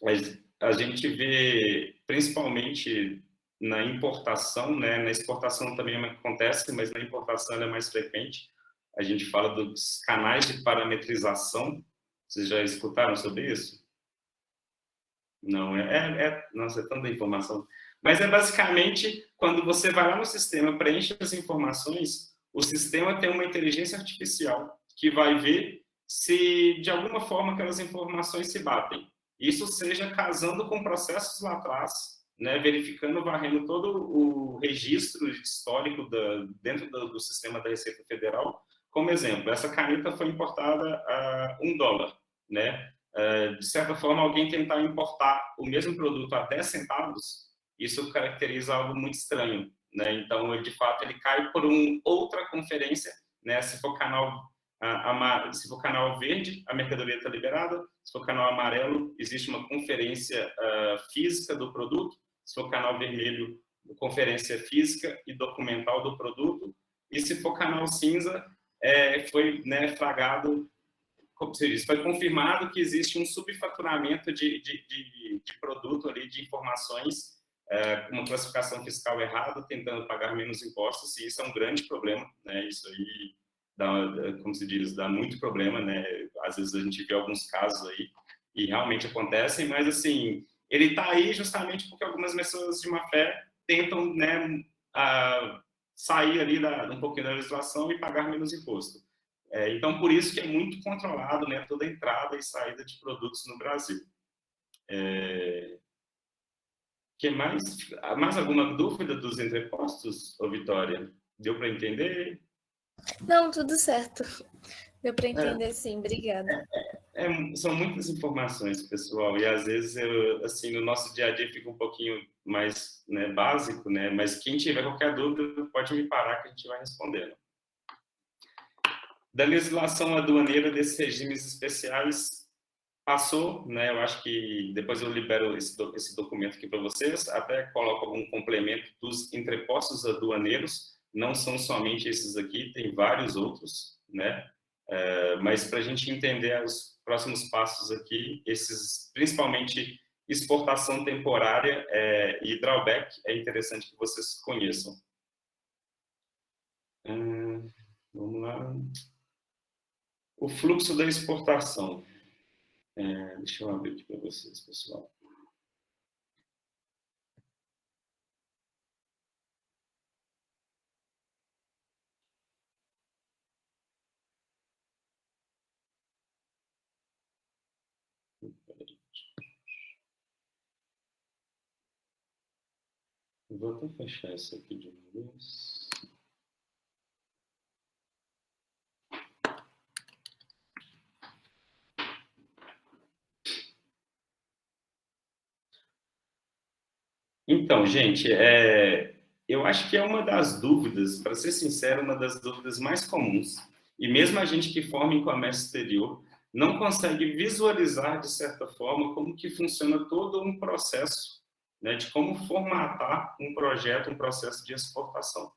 Speaker 1: Mas a gente vê, principalmente na importação, né? Na exportação também acontece, mas na importação ela é mais frequente. A gente fala dos canais de parametrização. Vocês já escutaram sobre isso? Não, nossa, é tanta informação. Mas é basicamente quando você vai lá no sistema, preenche as informações, o sistema tem uma inteligência artificial que vai ver se, de alguma forma, aquelas informações se batem. Isso seja casando com processos lá atrás, né, verificando, varrendo todo o registro histórico dentro do sistema da Receita Federal. Como exemplo, essa caneta foi importada a $1, né? De certa forma, alguém tentar importar o mesmo produto a 10 centavos, isso caracteriza algo muito estranho, né? Então, de fato, ele cai por outra conferência, né? Se for canal verde, a mercadoria está liberada. Se for canal amarelo, existe uma conferência física do produto. Se for canal vermelho, conferência física e documental do produto. E se for canal cinza, foi, né, flagrado, como se diz, foi confirmado que existe um subfaturamento de produto ali, de informações, uma classificação fiscal errada, tentando pagar menos impostos, e isso é um grande problema, né? Isso aí como se diz, dá muito problema, né? Às vezes a gente vê alguns casos aí e realmente acontecem, mas assim, ele está aí justamente porque algumas pessoas de má fé tentam, né, sair ali um pouquinho da legislação e pagar menos imposto. Então, por isso que é muito controlado, né, toda a entrada e saída de produtos no Brasil. Que mais alguma dúvida dos entrepostos, ô Vitória? Deu para entender?
Speaker 6: Não, tudo certo. Deu para entender sim, obrigada.
Speaker 1: São muitas informações, pessoal, e às vezes assim, no nosso dia a dia fica um pouquinho mais, né, básico, né? Mas quem tiver qualquer dúvida pode me parar que a gente vai respondendo. Da legislação aduaneira desses regimes especiais passou, né? Eu acho que depois eu libero esse documento aqui para vocês, até coloco algum complemento dos entrepostos aduaneiros, não são somente esses aqui, tem vários outros, né? Mas para a gente entender os próximos passos aqui, esses, principalmente exportação temporária e drawback, é interessante que vocês conheçam. Vamos lá. O fluxo da exportação. Deixa eu abrir aqui para vocês, pessoal. Vou até fechar isso aqui de uma vez. Então, gente, eu acho que é uma das dúvidas, para ser sincero, uma das dúvidas mais comuns. E mesmo a gente que forma em comércio exterior não consegue visualizar, de certa forma, como que funciona todo um processo, né, de como formatar um projeto, um processo de exportação,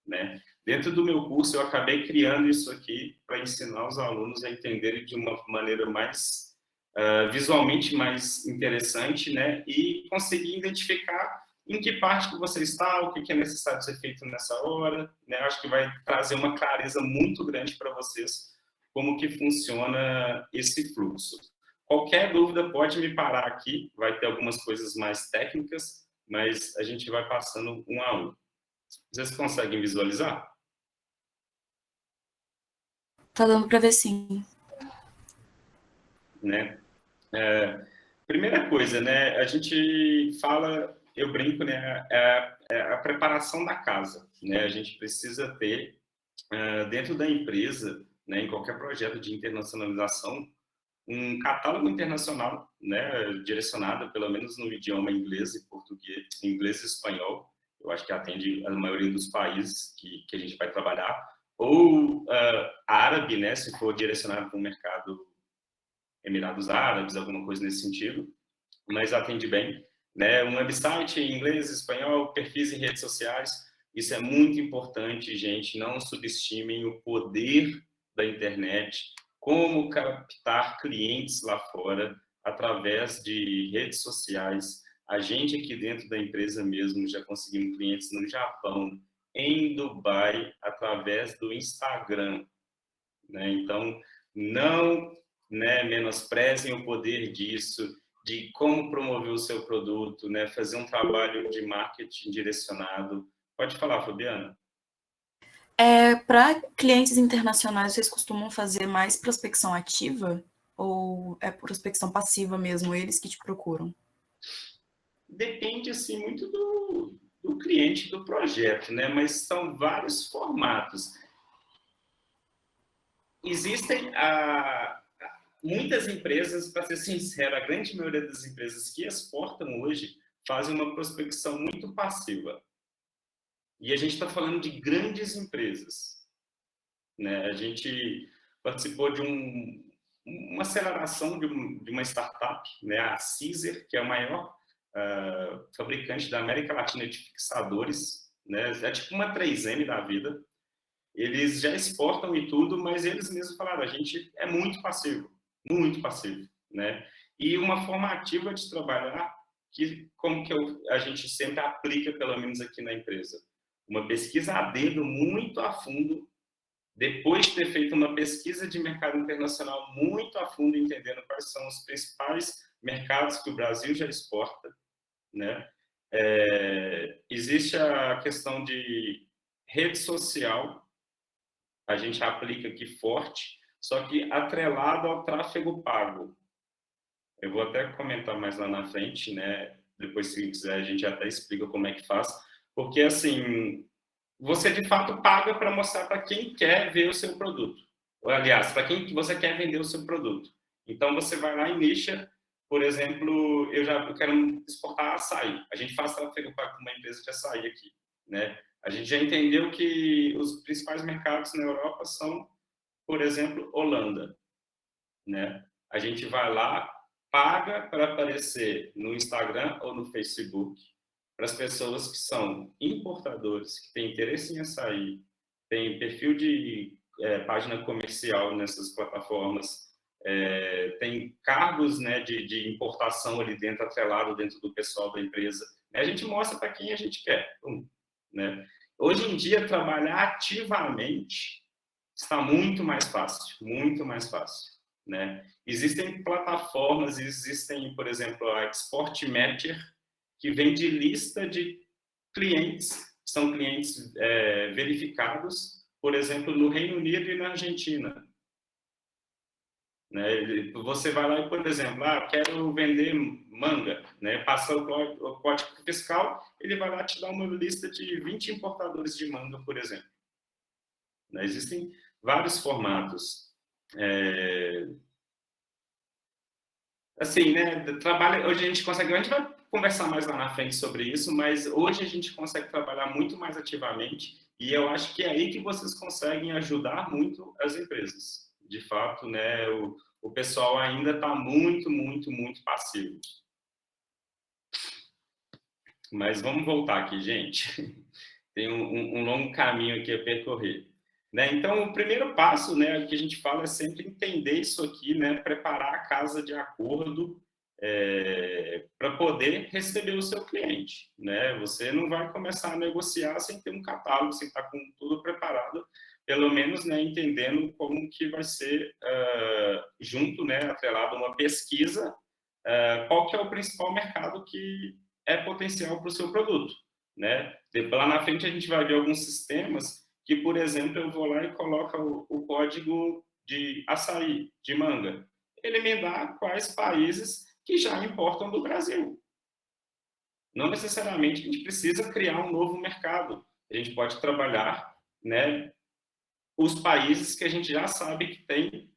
Speaker 1: né? Dentro do meu curso, eu acabei criando isso aqui para ensinar os alunos a entenderem de uma maneira mais visualmente mais interessante, né? E conseguir identificar em que parte que você está, o que é necessário ser feito nessa hora, né? Acho que vai trazer uma clareza muito grande para vocês como que funciona esse fluxo. Qualquer dúvida pode me parar aqui, vai ter algumas coisas mais técnicas, mas a gente vai passando um a um. Vocês conseguem visualizar?
Speaker 4: Tá dando para ver sim.
Speaker 1: Né? Primeira coisa, né? A gente fala, eu brinco, né? A preparação da casa, né? A gente precisa ter dentro da empresa, né? Em qualquer projeto de internacionalização, um catálogo internacional, né? Direcionado pelo menos no idioma inglês e português, inglês e espanhol. Eu acho que atende a maioria dos países que a gente vai trabalhar, ou árabe, né? Se for direcionado para o mercado Emirados Árabes, alguma coisa nesse sentido, mas atende bem, né? Um website em inglês, espanhol, perfis em redes sociais, isso é muito importante, gente, não subestimem o poder da internet, como captar clientes lá fora através de redes sociais. A gente aqui dentro da empresa mesmo já conseguimos clientes no Japão, em Dubai, através do Instagram, né? Então, não, né, menosprezem o poder disso, de como promover o seu produto, né, fazer um trabalho de marketing direcionado. Pode falar, Fabiana.
Speaker 4: Para clientes internacionais, vocês costumam fazer mais prospecção ativa ou é prospecção passiva mesmo, eles que te procuram?
Speaker 1: Depende, assim, muito do cliente, do projeto, né, mas são vários formatos. Existem muitas empresas, para ser sincero, a grande maioria das empresas que exportam hoje fazem uma prospecção muito passiva. E a gente está falando de grandes empresas, né? A gente participou de uma aceleração de uma startup, né? A Caesar, que é a maior fabricante da América Latina de fixadores, né? É tipo uma 3M da vida. Eles já exportam e tudo, mas eles mesmos falaram, a gente é muito passivo, né? E uma forma ativa de trabalhar, como que a gente sempre aplica, pelo menos aqui na empresa, uma pesquisa a dedo muito a fundo, depois de ter feito uma pesquisa de mercado internacional muito a fundo, entendendo quais são os principais mercados que o Brasil já exporta, né? Existe a questão de rede social, a gente aplica aqui forte, só que atrelado ao tráfego pago. Eu vou até comentar mais lá na frente, né? Depois, se quiser, a gente até explica como é que faz. Porque, assim, você de fato paga para mostrar para quem quer ver o seu produto. Ou, aliás, para quem você quer vender o seu produto. Então, você vai lá e nicha, por exemplo, eu quero exportar açaí. A gente faz tráfego pago com uma empresa de açaí aqui, né? A gente já entendeu que os principais mercados na Europa são, por exemplo, Holanda, né? A gente vai lá, paga para aparecer no Instagram ou no Facebook para as pessoas que são importadores, que têm interesse em açaí, têm perfil de página comercial nessas plataformas, tem cargos, né, de importação ali dentro, atrelado dentro do pessoal da empresa. A gente mostra para quem a gente quer, né? Hoje em dia, trabalhar ativamente está muito mais fácil, né? Existem plataformas, por exemplo, a Export Matcher, que vende lista de clientes, são clientes verificados, por exemplo, no Reino Unido e na Argentina. Né? Você vai lá e, por exemplo, quero vender manga, né? Passa o código fiscal, ele vai lá te dar uma lista de 20 importadores de manga, por exemplo. Né? Existem vários formatos. Assim, né? Hoje a gente vai conversar mais lá na frente sobre isso, mas hoje a gente consegue trabalhar muito mais ativamente e eu acho que é aí que vocês conseguem ajudar muito as empresas. De fato, né, o pessoal ainda está muito passivo. Mas vamos voltar aqui, gente. Tem um longo caminho aqui a percorrer. Né? Então, o primeiro passo, né, que a gente fala é sempre entender isso aqui, né, preparar a casa de acordo para poder receber o seu cliente. Né? Você não vai começar a negociar sem ter um catálogo, sem estar com tudo preparado, pelo menos, né, entendendo como que vai ser junto, né, atrelado a uma pesquisa, qual que é o principal mercado que é potencial para o seu produto. Né? Lá na frente a gente vai ver alguns sistemas que, por exemplo, eu vou lá e coloco o código de açaí, de manga. Ele me dá quais países que já importam do Brasil. Não necessariamente a gente precisa criar um novo mercado. A gente pode trabalhar, né, os países que a gente já sabe que tem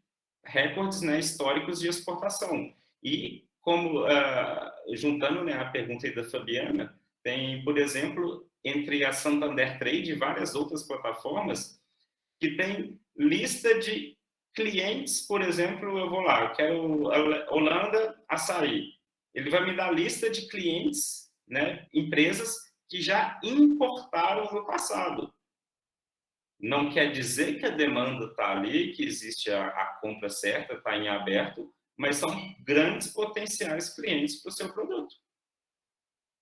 Speaker 1: recordes, né, históricos de exportação. E, como juntando, né, a pergunta aí da Fabiana, tem, por exemplo, entre a Santander Trade e várias outras plataformas, que tem lista de clientes, por exemplo, eu vou lá, eu quero Holanda Açaí. Ele vai me dar lista de clientes, né, empresas que já importaram no passado. Não quer dizer que a demanda está ali, que existe a compra certa, está em aberto, mas são grandes potenciais clientes para o seu produto.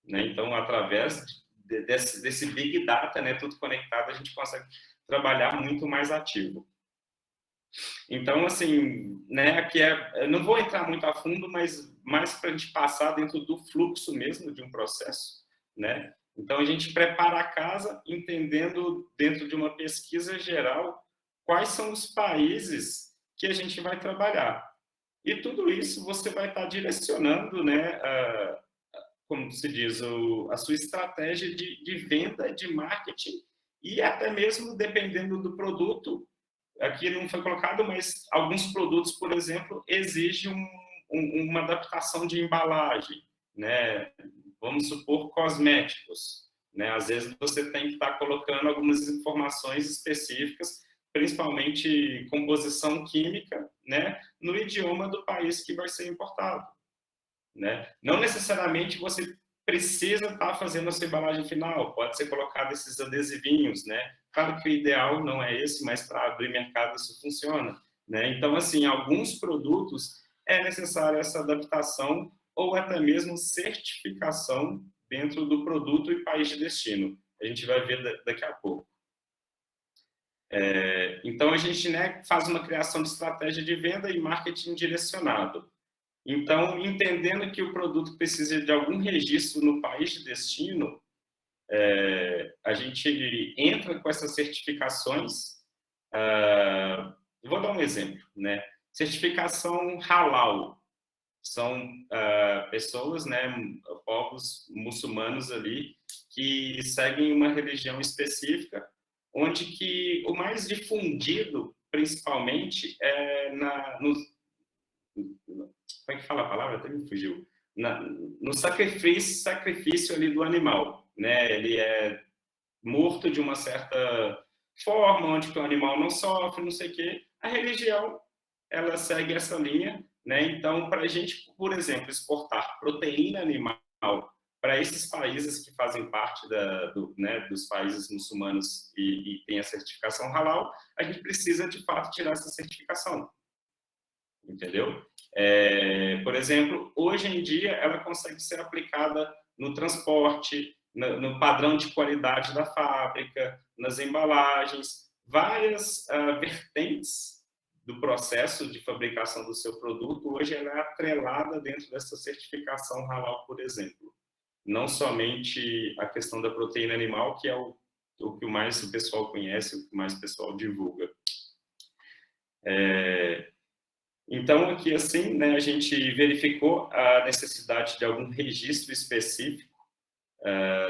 Speaker 1: Né? Então, através desse Big Data, né, tudo conectado, a gente consegue trabalhar muito mais ativo. Então, assim, né, aqui eu não vou entrar muito a fundo, mas mais para a gente passar dentro do fluxo mesmo de um processo, né? Então, a gente prepara a casa entendendo, dentro de uma pesquisa geral, quais são os países que a gente vai trabalhar. E tudo isso você vai estar direcionando, né, como se diz, a sua estratégia de venda, de marketing, e até mesmo, dependendo do produto, aqui não foi colocado, mas alguns produtos, por exemplo, exigem uma adaptação de embalagem, né? Vamos supor, cosméticos, né? Às vezes você tem que estar colocando algumas informações específicas, principalmente composição química, né? No idioma do país que vai ser importado, né? Não necessariamente você precisa estar fazendo a sua embalagem final, pode ser colocado esses adesivinhos, né? Claro que o ideal não é esse, mas para abrir mercado isso funciona, né? Então, assim, alguns produtos é necessária essa adaptação ou até mesmo certificação dentro do produto e país de destino. A gente vai ver daqui a pouco. Então, a gente, né, faz uma criação de estratégia de venda e marketing direcionado. Então, entendendo que o produto precisa de algum registro no país de destino, a gente entra com essas certificações, Vou dar um exemplo, né? Certificação halal. São pessoas, né, povos muçulmanos ali, que seguem uma religião específica, onde que o mais difundido, principalmente, é como é que fala a palavra? Até me fugiu. No sacrifício ali do animal, né? Ele é morto de uma certa forma, onde que o animal não sofre, não sei o quê. A religião, ela segue essa linha, né? Então, para a gente, por exemplo, exportar proteína animal para esses países que fazem parte dos países muçulmanos e tem a certificação halal, a gente precisa, de fato, tirar essa certificação. Entendeu? Por exemplo, hoje em dia, ela consegue ser aplicada no transporte, no padrão de qualidade da fábrica, nas embalagens, várias vertentes do processo de fabricação do seu produto, hoje ela é atrelada dentro dessa certificação halal, por exemplo. Não somente a questão da proteína animal, que é o que mais o pessoal conhece, o que mais o pessoal divulga. Então, aqui, assim, né, a gente verificou a necessidade de algum registro específico.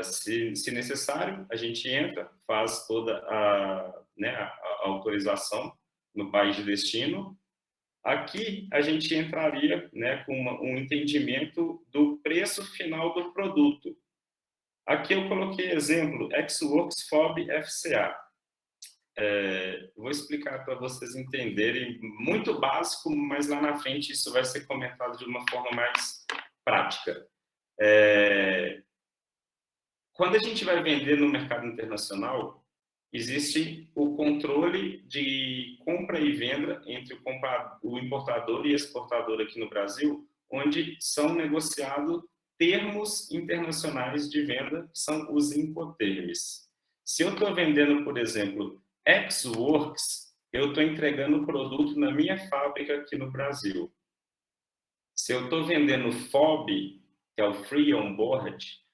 Speaker 1: Se necessário, a gente entra, faz toda a autorização no país de destino. Aqui, a gente entraria, né, com um entendimento do preço final do produto. Aqui eu coloquei exemplo, Ex-Works FOB FCA. Vou explicar para vocês entenderem, muito básico, mas lá na frente isso vai ser comentado de uma forma mais prática. Quando a gente vai vender no mercado internacional, existe o controle de compra e venda entre o importador e exportador aqui no Brasil, onde são negociados termos internacionais de venda, que são os Incoterms. Se eu estou vendendo, por exemplo, Ex-Works, eu estou entregando o produto na minha fábrica aqui no Brasil. Se eu estou vendendo FOB, que é o Free On Board,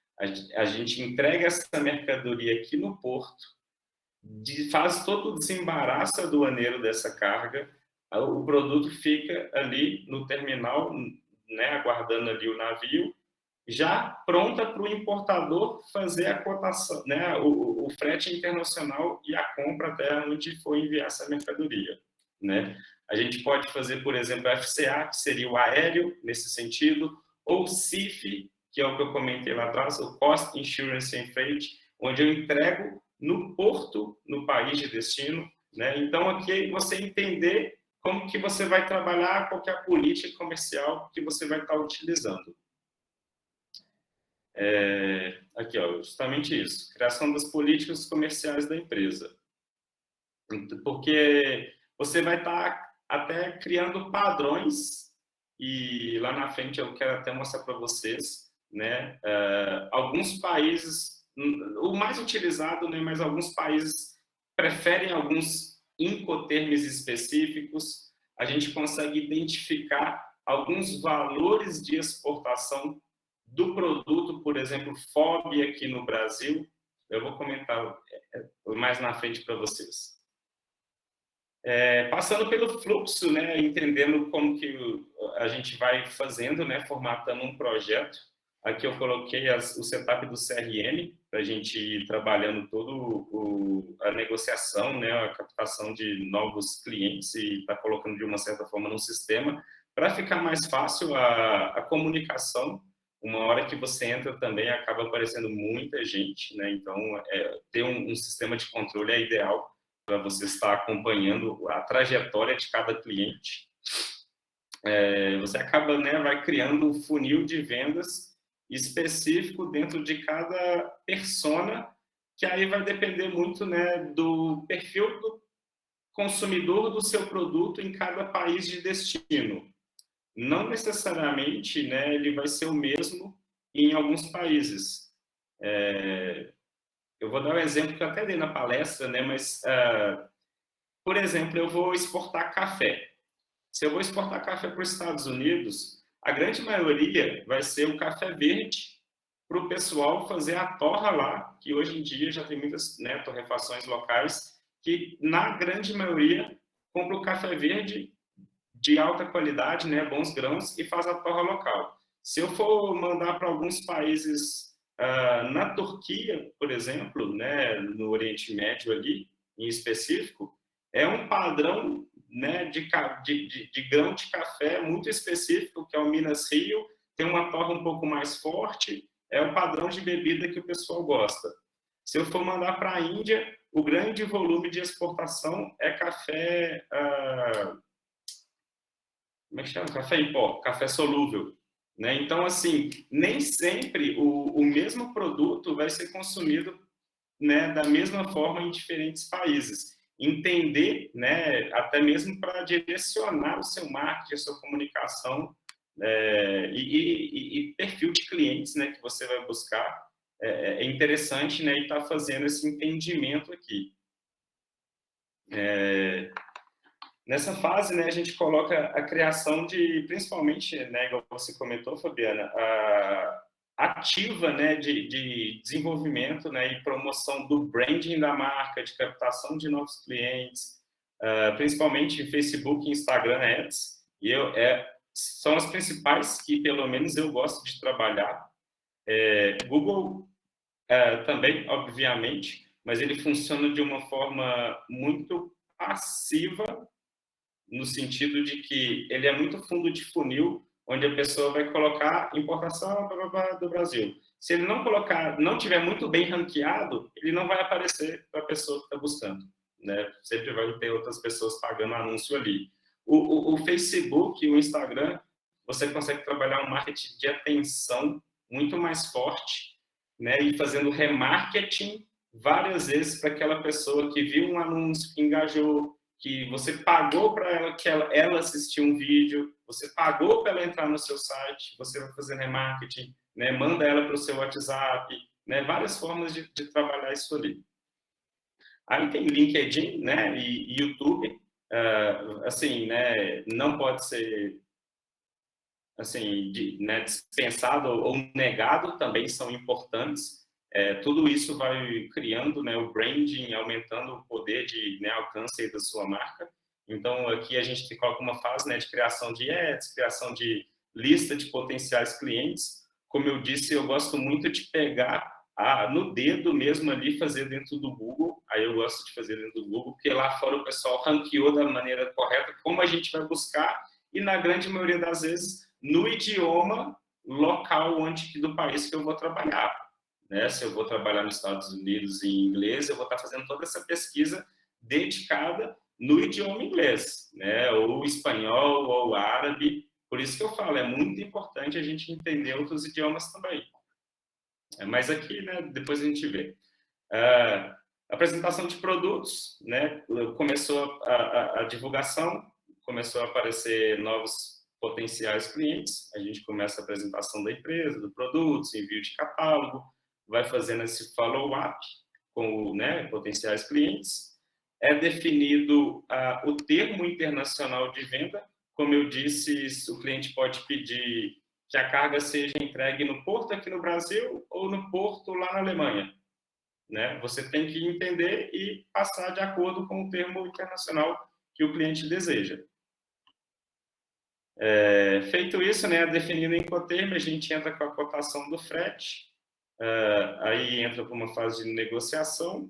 Speaker 1: a gente entrega essa mercadoria aqui no porto, faz todo o desembaraço aduaneiro dessa carga, o produto fica ali no terminal, né, aguardando ali o navio, já pronta para o importador fazer a cotação, né, o frete internacional e a compra até onde for enviar essa mercadoria, né? A gente pode fazer, por exemplo, FCA, que seria o aéreo, nesse sentido, ou CIF, que é o que eu comentei lá atrás, o Cost, Insurance and Freight, onde eu entrego no porto, no país de destino, né? Então, aqui você entender como que você vai trabalhar, qual que é a política comercial que você vai estar utilizando. Aqui, ó, justamente isso, criação das políticas comerciais da empresa. Porque você vai estar até criando padrões, e lá na frente eu quero até mostrar para vocês, né, alguns países, o mais utilizado, né, mas alguns países preferem alguns Incoterms específicos. A gente consegue identificar alguns valores de exportação do produto, por exemplo, FOB aqui no Brasil. Eu vou comentar mais na frente para vocês. Passando pelo fluxo, né, entendendo como que a gente vai fazendo, né, formatando um projeto. Aqui eu coloquei o setup do CRM, para a gente ir trabalhando todo a negociação, né, a captação de novos clientes e está colocando de uma certa forma no sistema, para ficar mais fácil a comunicação. Uma hora que você entra também acaba aparecendo muita gente, né, então ter um sistema de controle é ideal para você estar acompanhando a trajetória de cada cliente. Você acaba, né, vai criando um funil de vendas específico dentro de cada persona, que aí vai depender muito, né, do perfil do consumidor do seu produto em cada país de destino. Não necessariamente, né, ele vai ser o mesmo em alguns países. Eu vou dar um exemplo que eu até dei na palestra, né, mas, por exemplo, eu vou exportar café. Se eu vou exportar café para os Estados Unidos, a grande maioria vai ser o café verde para o pessoal fazer a torra lá, que hoje em dia já tem muitas, né, torrefações locais que, na grande maioria, compra o café verde de alta qualidade, né, bons grãos, e faz a torra local. Se eu for mandar para alguns países, na Turquia, por exemplo, né, no Oriente Médio ali, em específico, é um padrão, né, de grão de café muito específico, que é o Minas Rio, tem uma torra um pouco mais forte, é o padrão de bebida que o pessoal gosta. Se eu for mandar para a Índia, o grande volume de exportação é café, como é que chama? Café em pó, café solúvel. Né? Então, assim, nem sempre o mesmo produto vai ser consumido, né, da mesma forma em diferentes países. Entender, né, até mesmo para direcionar o seu marketing, a sua comunicação, e perfil de clientes, né, que você vai buscar, é interessante, né, e estar fazendo esse entendimento aqui. Nessa fase, né, a gente coloca a criação de, principalmente, né, igual você comentou, Fabiana, ativa, né, de desenvolvimento, né, e promoção do branding da marca, de captação de novos clientes, principalmente Facebook e Instagram Ads, e são as principais que, pelo menos, eu gosto de trabalhar. Google também, obviamente, mas ele funciona de uma forma muito passiva, no sentido de que ele é muito fundo de funil, onde a pessoa vai colocar importação do Brasil. Se ele não tiver muito bem ranqueado, ele não vai aparecer para a pessoa que está buscando, né? Sempre vai ter outras pessoas pagando anúncio ali. O Facebook e o Instagram, você consegue trabalhar um marketing de atenção muito mais forte, né? E fazendo remarketing várias vezes para aquela pessoa que viu um anúncio, que engajou, que você pagou para ela, que ela assistiu um vídeo, você pagou para ela entrar no seu site, você vai fazer remarketing, né? Manda ela para o seu WhatsApp, né? Várias formas de trabalhar isso ali. Aí tem LinkedIn, né? E YouTube, assim, né? Não pode ser, assim, né? Dispensado ou negado, também são importantes. Tudo isso vai criando, né, o branding, aumentando o poder de, né, alcance da sua marca. Então, aqui a gente coloca uma fase, né, de criação de ads, criação de lista de potenciais clientes. Como eu disse, eu gosto muito de pegar no dedo mesmo ali, fazer dentro do Google. Aí eu gosto de fazer dentro do Google, porque lá fora o pessoal ranqueou da maneira correta, como a gente vai buscar, e na grande maioria das vezes, no idioma local do país que eu vou trabalhar. Né? Se eu vou trabalhar nos Estados Unidos em inglês, eu vou estar fazendo toda essa pesquisa dedicada no idioma inglês, né? Ou espanhol, ou árabe. Por isso que eu falo, é muito importante a gente entender outros idiomas também. Mas aqui, né, depois a gente vê. Apresentação de produtos, né? Começou a divulgação, começou a aparecer novos potenciais clientes, a gente começa a apresentação da empresa, do produto, envio de catálogo, vai fazendo esse follow-up com, né, potenciais clientes. É definido o termo internacional de venda. Como eu disse, o cliente pode pedir que a carga seja entregue no porto aqui no Brasil ou no porto lá na Alemanha. Né? Você tem que entender e passar de acordo com o termo internacional que o cliente deseja. Feito isso, né, definido em Incoterm, a gente entra com a cotação do frete. Aí entra para uma fase de negociação.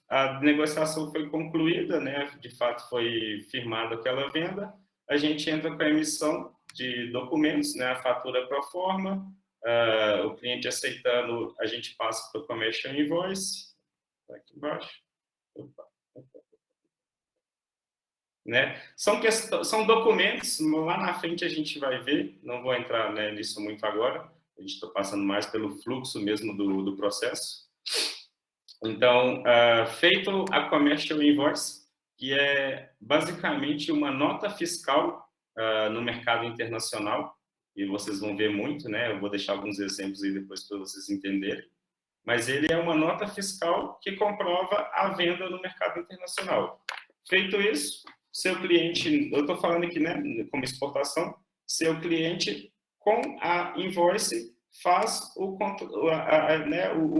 Speaker 1: A negociação foi concluída, né? De fato foi firmada aquela venda. A gente entra com a emissão de documentos, né? A fatura pro forma, o cliente aceitando, a gente passa para o commercial invoice. Tá aqui embaixo. Opa. Né? São documentos, lá na frente a gente vai ver, não vou entrar, né, nisso muito agora. A gente está passando mais pelo fluxo mesmo do processo. Então, feito a Commercial Invoice, que é basicamente uma nota fiscal no mercado internacional, e vocês vão ver muito, né? Eu vou deixar alguns exemplos aí depois para vocês entenderem. Mas ele é uma nota fiscal que comprova a venda no mercado internacional. Feito isso, seu cliente, eu estou falando aqui, né, como exportação, seu cliente com a invoice faz o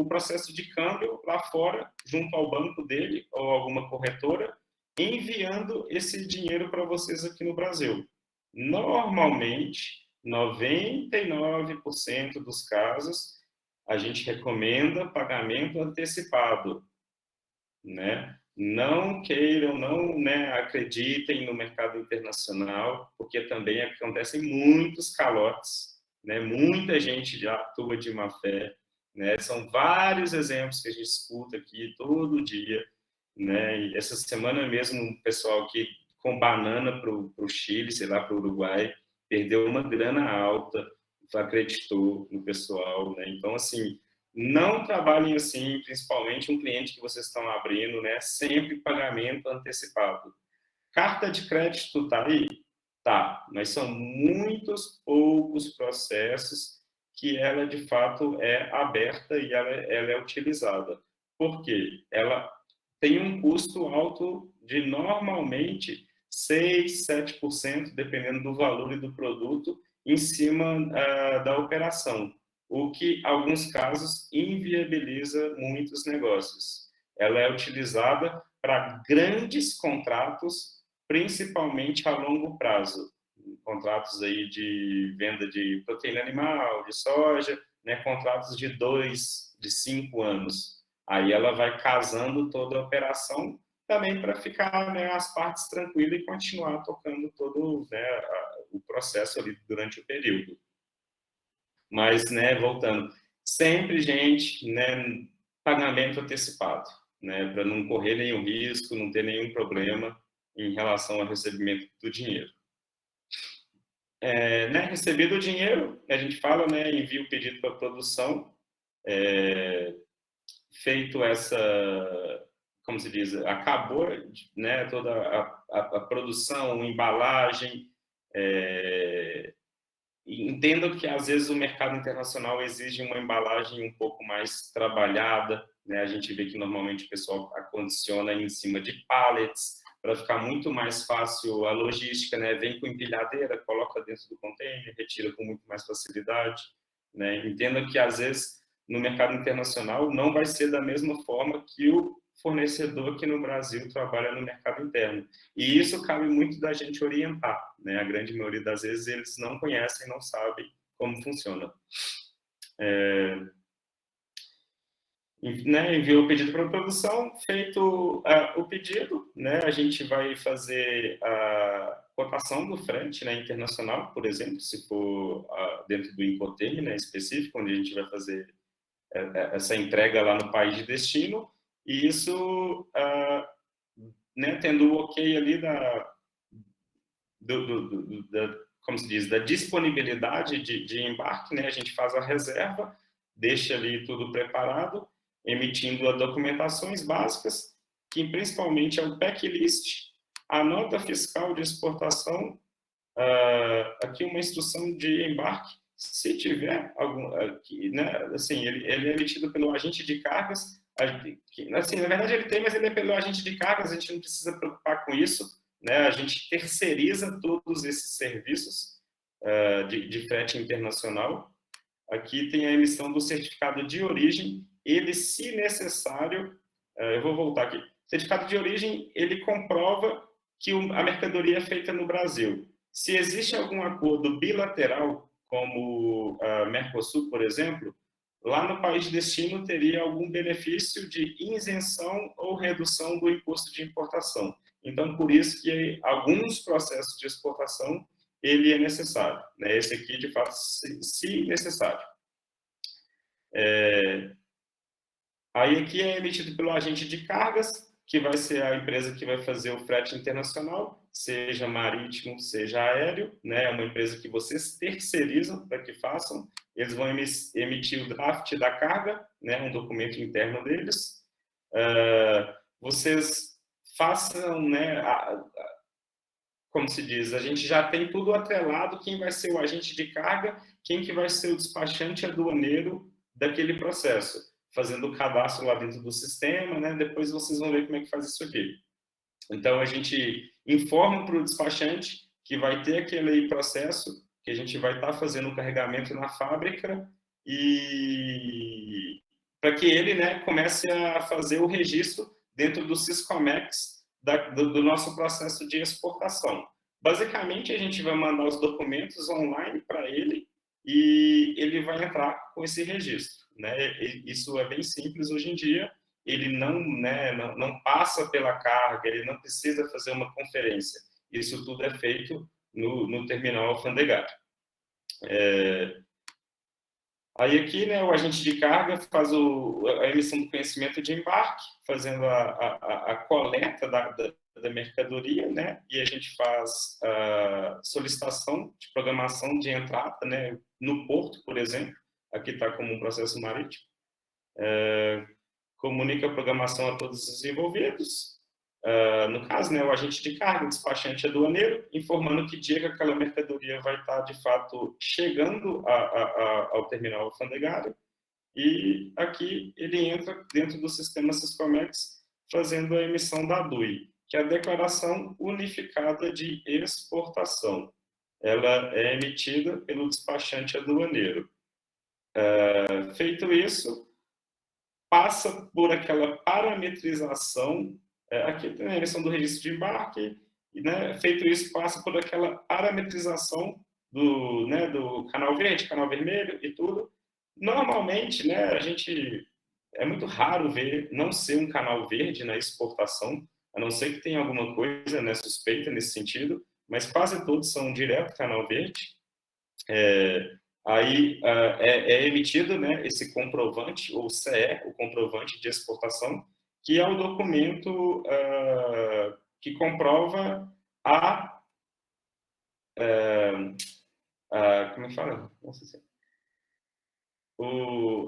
Speaker 1: processo de câmbio lá fora, junto ao banco dele ou alguma corretora, enviando esse dinheiro para vocês aqui no Brasil. Normalmente, 99% dos casos, a gente recomenda pagamento antecipado, né? Não queiram, não, né, acreditem no mercado internacional, porque também acontecem muitos calotes, né? Muita gente já atua de má fé, né? São vários exemplos que a gente escuta aqui todo dia, né? E essa semana mesmo, um pessoal aqui com banana para o Chile, sei lá, para o Uruguai, perdeu uma grana alta, acreditou no pessoal, né? Então, assim, não trabalhem assim, principalmente um cliente que vocês estão abrindo, né? Sempre pagamento antecipado. Carta de crédito tá aí? Tá, mas são muitos poucos processos que ela, de fato, é aberta e ela é utilizada. Por quê? Ela tem um custo alto de, normalmente, 6%, 7%, dependendo do valor e do produto, em cima da operação, o que, em alguns casos, inviabiliza muitos negócios. Ela é utilizada para grandes contratos, principalmente a longo prazo. Contratos aí de venda de proteína animal, de soja, né, contratos de 2, de 5 anos. Aí ela vai casando toda a operação também para ficar, né, as partes tranquilas e continuar tocando todo, né, o processo ali durante o período. Mas, né, voltando, sempre, gente, né, pagamento antecipado, né, para não correr nenhum risco, não ter nenhum problema em relação ao recebimento do dinheiro. Né, recebido o dinheiro, a gente fala, né, envia o pedido para a produção, feito essa, como se diz, acabou, né, toda a produção, embalagem, entendo que às vezes o mercado internacional exige uma embalagem um pouco mais trabalhada, né, a gente vê que normalmente o pessoal acondiciona em cima de pallets, para ficar muito mais fácil a logística, né, vem com empilhadeira, coloca dentro do container, retira com muito mais facilidade, né, entendo que às vezes no mercado internacional não vai ser da mesma forma que o fornecedor aqui no Brasil trabalha no mercado interno. E isso cabe muito da gente orientar, né? A grande maioria das vezes eles não conhecem, não sabem como funciona. Né, enviou o pedido para a produção, feito o pedido, né, a gente vai fazer a cotação do frete, né, internacional, por exemplo, se for dentro do Incoterm, né, específico, onde a gente vai fazer essa entrega lá no país de destino, e isso, né, tendo o ok ali como se diz, da disponibilidade de embarque, né, a gente faz a reserva, deixa ali tudo preparado, emitindo as documentações básicas, que principalmente é o packlist, a nota fiscal de exportação, aqui uma instrução de embarque, se tiver algum, né, assim, ele é emitido pelo agente de cargas, assim, na verdade ele tem, mas ele é pelo agente de cargas, a gente não precisa preocupar com isso, né, a gente terceiriza todos esses serviços de frete internacional. Aqui tem a emissão do certificado de origem, ele, se necessário, eu vou voltar aqui, certificado de origem, ele comprova que a mercadoria é feita no Brasil. Se existe algum acordo bilateral, como a Mercosul, por exemplo, lá no país de destino teria algum benefício de isenção ou redução do imposto de importação. Então, por isso que alguns processos de exportação, ele é necessário, né? Esse aqui, de fato, se necessário. Aí aqui é emitido pelo agente de cargas, que vai ser a empresa que vai fazer o frete internacional, seja marítimo, seja aéreo, né? É uma empresa que vocês terceirizam para que façam. Eles vão emitir o draft da carga, né? Um documento interno deles. Vocês façam, né? Como se diz, a gente já tem tudo atrelado, quem vai ser o agente de carga, quem que vai ser o despachante aduaneiro daquele processo, fazendo o cadastro lá dentro do sistema, né? Depois vocês vão ver como é que faz isso aqui. Então, a gente informa para o despachante que vai ter aquele processo, que a gente vai estar fazendo o carregamento na fábrica, e para que ele, né, comece a fazer o registro dentro do Syscomex do nosso processo de exportação. Basicamente, a gente vai mandar os documentos online para ele e ele vai entrar com esse registro, né? Isso é bem simples hoje em dia. Ele não, né, não passa pela carga, ele não precisa fazer uma conferência. Isso tudo é feito no terminal alfandegário. Aí aqui, né, o agente de carga faz a emissão do conhecimento de embarque, fazendo a coleta da mercadoria, né, e a gente faz a solicitação de programação de entrada, né, no porto, por exemplo, aqui está como um processo marítimo, comunica a programação a todos os envolvidos, no caso, né, o agente de carga, o despachante aduaneiro, informando que dia que aquela mercadoria vai estar, de fato, chegando ao terminal alfandegário, e aqui ele entra dentro do sistema Syscomex, fazendo a emissão da DUI, que é a Declaração Unificada de Exportação. Ela é emitida pelo despachante aduaneiro. Feito isso, passa por aquela parametrização. Aqui tem a emissão do registro de embarque, e, né, feito isso, passa por aquela parametrização do canal verde, canal vermelho e tudo. Normalmente, né, é muito raro ver não ser um canal verde na exportação, a não ser que tenha alguma coisa, né, suspeita nesse sentido, mas quase todos são direto canal verde. Aí é emitido, né, esse comprovante, ou CE, o comprovante de exportação, que é o documento que comprova como é que fala?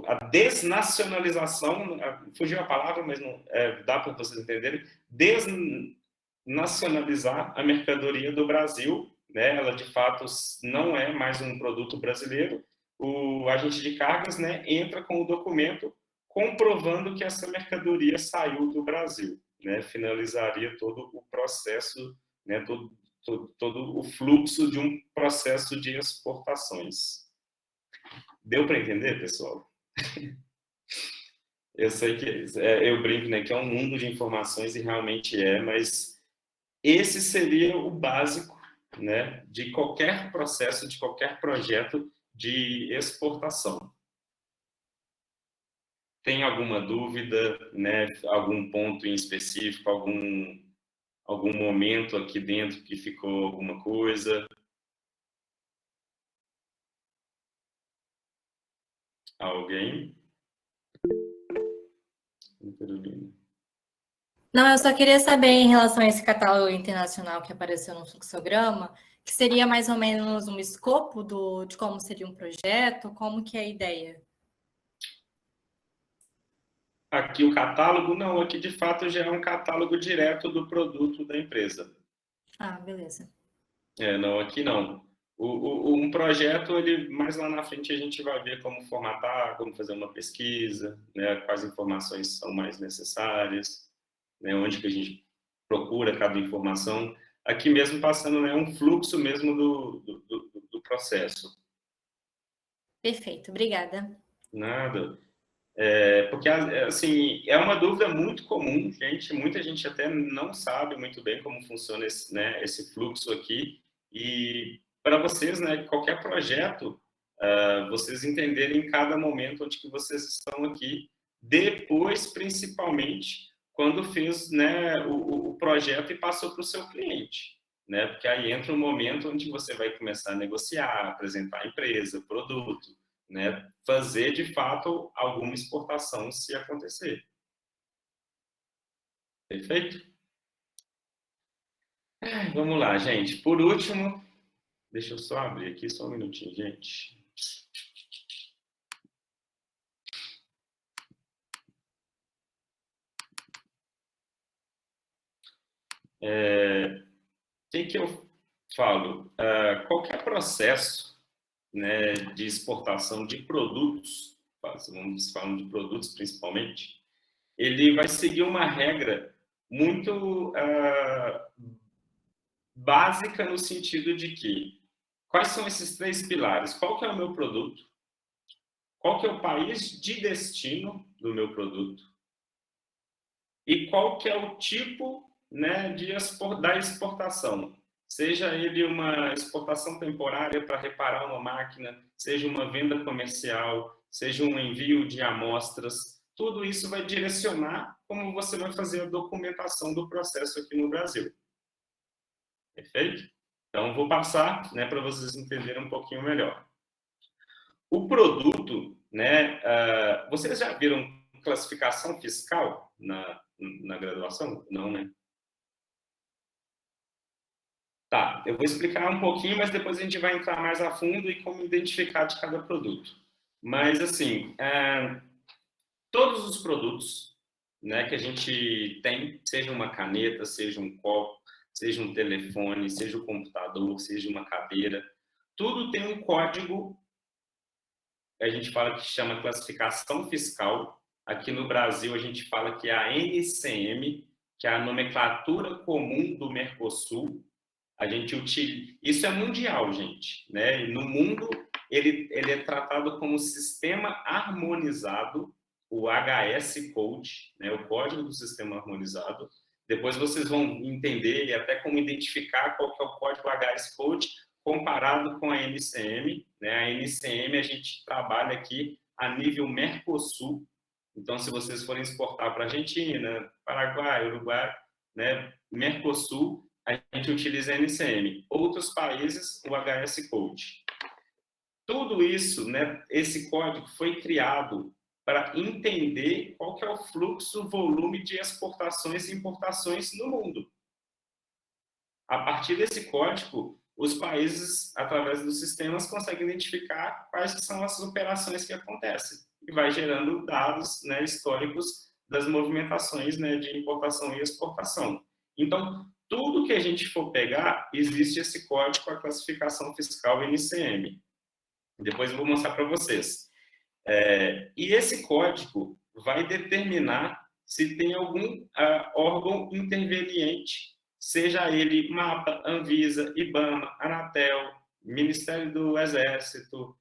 Speaker 1: A desnacionalização, fugiu a palavra, mas não, dá para vocês entenderem, desnacionalizar a mercadoria do Brasil, né? Ela, de fato, não é mais um produto brasileiro. O agente de cargas, né, entra com o documento comprovando que essa mercadoria saiu do Brasil, né? Finalizaria todo o processo, né, todo o fluxo de um processo de exportações. Deu para entender, pessoal? Eu sei que eu brinco, né, que é um mundo de informações, e realmente mas esse seria o básico, né, de qualquer processo, de qualquer projeto de exportação. Tem alguma dúvida, né, algum ponto em específico, algum momento aqui dentro que ficou alguma coisa? Alguém?
Speaker 3: Não, eu só queria saber em relação a esse catálogo internacional que apareceu no fluxograma, que seria mais ou menos um escopo de como seria um projeto, como que é a ideia?
Speaker 1: Aqui o catálogo, não, aqui de fato já é um catálogo direto do produto da empresa.
Speaker 3: Ah, beleza.
Speaker 1: Não, aqui não. Um projeto, mais lá na frente a gente vai ver como formatar, como fazer uma pesquisa, né, quais informações são mais necessárias, né, onde que a gente procura cada informação. Aqui mesmo passando, né, um fluxo mesmo do processo.
Speaker 3: Perfeito, obrigada.
Speaker 1: Nada. Porque, assim, é uma dúvida muito comum, muita gente até não sabe muito bem como funciona esse fluxo aqui, e para vocês, né, qualquer projeto, vocês entenderem em cada momento onde que vocês estão aqui, depois, principalmente, quando fez, né, o projeto e passou para o seu cliente, né, porque aí entra um momento onde você vai começar a negociar, apresentar a empresa, produto, né, fazer de fato alguma exportação se acontecer. Perfeito? Vamos lá, gente. Por último, deixa eu só abrir aqui só um minutinho, gente. O que eu falo? Qualquer processo, né, de exportação de produtos, vamos falar de produtos principalmente, ele vai seguir uma regra muito básica, no sentido de que quais são esses 3 pilares? Qual que é o meu produto? qual que é o país de destino do meu produto e qual que é o tipo, né, da exportação. Seja ele uma exportação temporária para reparar uma máquina, seja uma venda comercial, seja um envio de amostras, tudo isso vai direcionar como você vai fazer a documentação do processo aqui no Brasil. Perfeito? Então, vou passar, né, para vocês entenderem um pouquinho melhor. O produto, né, vocês já viram classificação fiscal na graduação? Não, né? Tá, eu vou explicar um pouquinho, mas depois a gente vai entrar mais a fundo e como identificar de cada produto. Mas, assim, todos os produtos, né, que a gente tem, seja uma caneta, seja um copo, seja um telefone, seja um computador, seja uma cadeira, tudo tem um código, a gente fala que chama classificação fiscal. Aqui no Brasil, a gente fala que é a NCM, que é a nomenclatura comum do Mercosul. A gente utiliza... Isso é mundial, gente, né? E no mundo, ele é tratado como sistema harmonizado, o HS Code, né? O código do sistema harmonizado. Depois vocês vão entender e até como identificar qual que é o código HS Code comparado com a NCM, né? A NCM a gente trabalha aqui a nível Mercosul. Então, se vocês forem exportar para a Argentina, Paraguai, Uruguai, né? Mercosul, a gente utiliza a NCM. Outros países, o HS Code. Tudo isso, né, esse código foi criado para entender qual que é o fluxo, volume de exportações e importações no mundo. A partir desse código, os países, através dos sistemas, conseguem identificar quais são as operações que acontecem. E vai gerando dados, né, históricos das movimentações, né, de importação e exportação. Então, tudo que a gente for pegar, existe esse código, a classificação fiscal NCM. Depois eu vou mostrar para vocês. E esse código vai determinar se tem algum órgão interveniente, seja ele MAPA, Anvisa, IBAMA, Anatel, Ministério do Exército,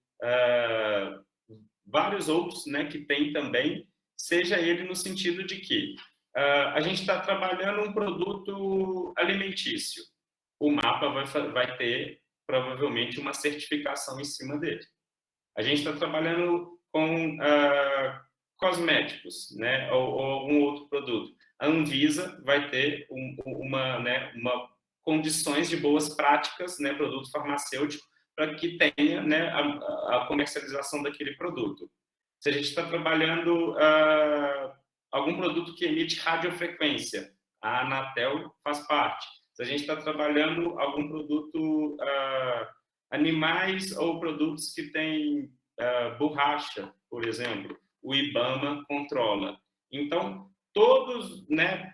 Speaker 1: vários outros, né, que tem também, seja ele no sentido de que a gente está trabalhando um produto alimentício. O MAPA vai ter, provavelmente, uma certificação em cima dele. A gente está trabalhando com cosméticos, né, ou algum outro produto. A Anvisa vai ter uma condições de boas práticas, né, produto farmacêutico, para que tenha, né, a comercialização daquele produto. Se a gente está trabalhando algum produto que emite radiofrequência, a Anatel faz parte. Se a gente está trabalhando algum produto, animais ou produtos que têm borracha, por exemplo, o IBAMA controla. Então, todos, né,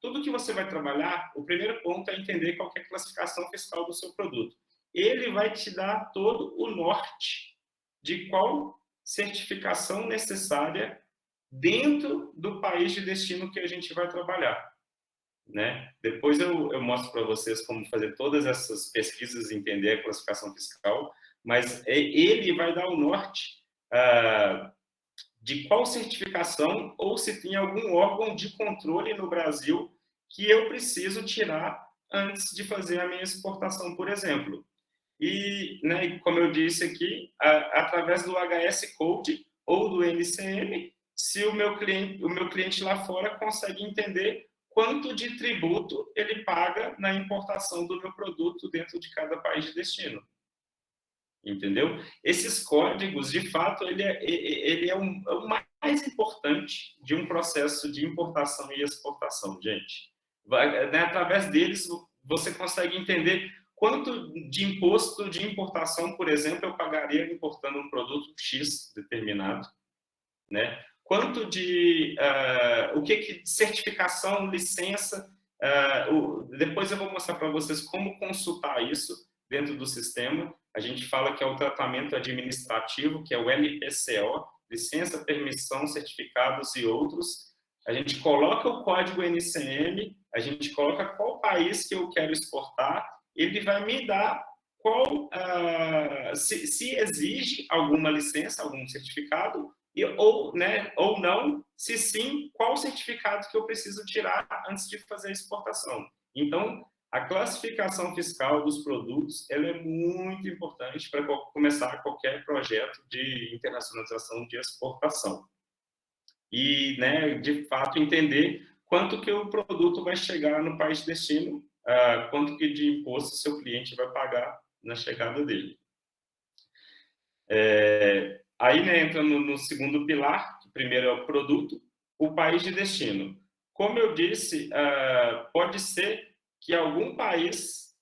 Speaker 1: tudo que você vai trabalhar, o primeiro ponto é entender qual que é a classificação fiscal do seu produto. Ele vai te dar todo o norte de qual certificação necessária dentro do país de destino que a gente vai trabalhar, né? Depois eu mostro para vocês como fazer todas essas pesquisas e entender a classificação fiscal, mas ele vai dar o norte de qual certificação ou se tem algum órgão de controle no Brasil que eu preciso tirar antes de fazer a minha exportação, por exemplo. E, né, como eu disse aqui, através do HS Code ou do NCM, se o meu cliente lá fora consegue entender quanto de tributo ele paga na importação do meu produto dentro de cada país de destino. Entendeu? Esses códigos, de fato, ele é o mais importante de um processo de importação e exportação, gente. Né, através deles, você consegue entender quanto de imposto de importação, por exemplo, eu pagaria importando um produto X determinado, né? Quanto de o que certificação, licença, depois eu vou mostrar para vocês como consultar isso dentro do sistema. A gente fala que é o tratamento administrativo, que é o LPCO, licença, permissão, certificados e outros. A gente coloca o código NCM, a gente coloca qual país que eu quero exportar, ele vai me dar se exige alguma licença, algum certificado, ou não, se sim, qual certificado que eu preciso tirar antes de fazer a exportação. Então, a classificação fiscal dos produtos ela é muito importante para começar qualquer projeto de internacionalização de exportação. E, de fato, entender quanto que o produto vai chegar no país de destino, quanto que de imposto seu cliente vai pagar na chegada dele. Aí, entra no segundo pilar, que primeiro é o produto, o país de destino. Como eu disse, pode ser que algum país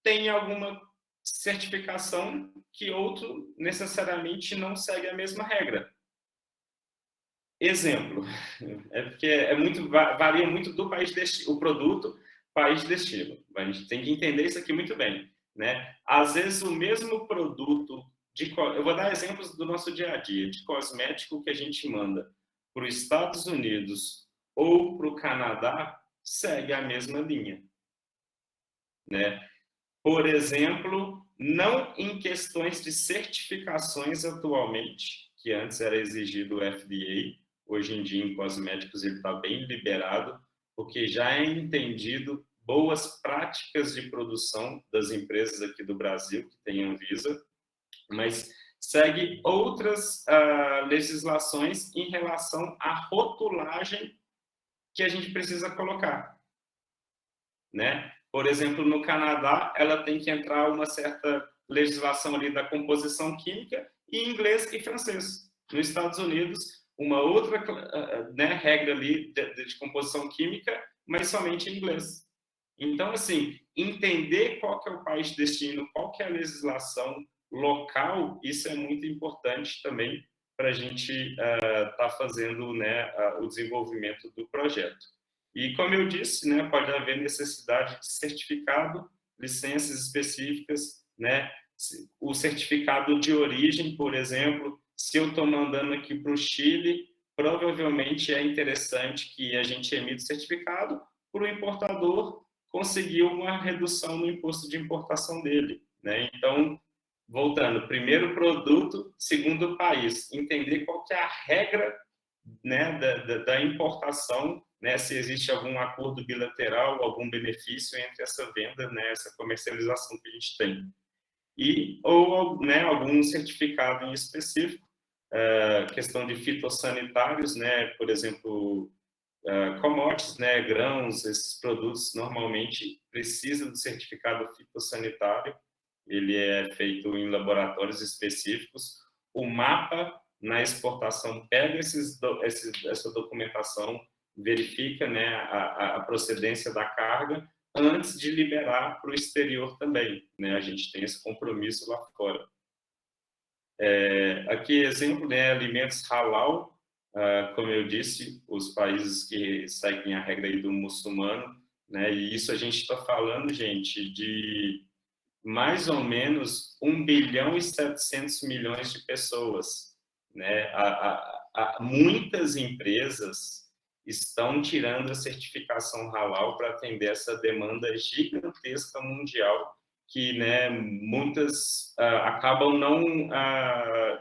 Speaker 1: tenha alguma certificação que outro necessariamente não segue a mesma regra. Exemplo, porque varia muito do país de destino, o produto, país de destino. A gente tem que entender isso aqui muito bem, né? Às vezes o mesmo produto eu vou dar exemplos do nosso dia a dia, de cosmético que a gente manda para os Estados Unidos ou para o Canadá, segue a mesma linha, né? Por exemplo, não em questões de certificações atualmente, que antes era exigido o FDA, hoje em dia em cosméticos ele está bem liberado, porque já é entendido boas práticas de produção das empresas aqui do Brasil, que têm Anvisa, mas segue outras legislações em relação à rotulagem que a gente precisa colocar, né? Por exemplo, no Canadá, ela tem que entrar uma certa legislação ali da composição química em inglês e francês. Nos Estados Unidos, uma outra regra ali de composição química, mas somente em inglês. Então, assim, entender qual que é o país de destino, qual que é a legislação local, isso é muito importante também para a gente estar fazendo o desenvolvimento do projeto. E, como eu disse, pode haver necessidade de certificado, licenças específicas, o certificado de origem, por exemplo, se eu estou mandando aqui para o Chile, provavelmente é interessante que a gente emita certificado para o importador conseguir uma redução no imposto de importação dele, né? Então, voltando, primeiro produto, segundo país, entender qual que é a regra da importação, se existe algum acordo bilateral, algum benefício entre essa venda, essa comercialização que a gente tem. Ou algum certificado em específico, questão de fitossanitários, por exemplo, commodities, grãos, esses produtos normalmente precisam do certificado fitossanitário, ele é feito em laboratórios específicos. O mapa na exportação pega essa documentação, verifica a procedência da carga antes de liberar para o exterior também. A gente tem esse compromisso lá fora. Aqui, exemplo, alimentos halal, como eu disse, os países que seguem a regra aí do muçulmano, e isso a gente está falando, gente, de mais ou menos 1 bilhão e 700 milhões de pessoas, muitas empresas estão tirando a certificação halal para atender essa demanda gigantesca mundial que, muitas acabam não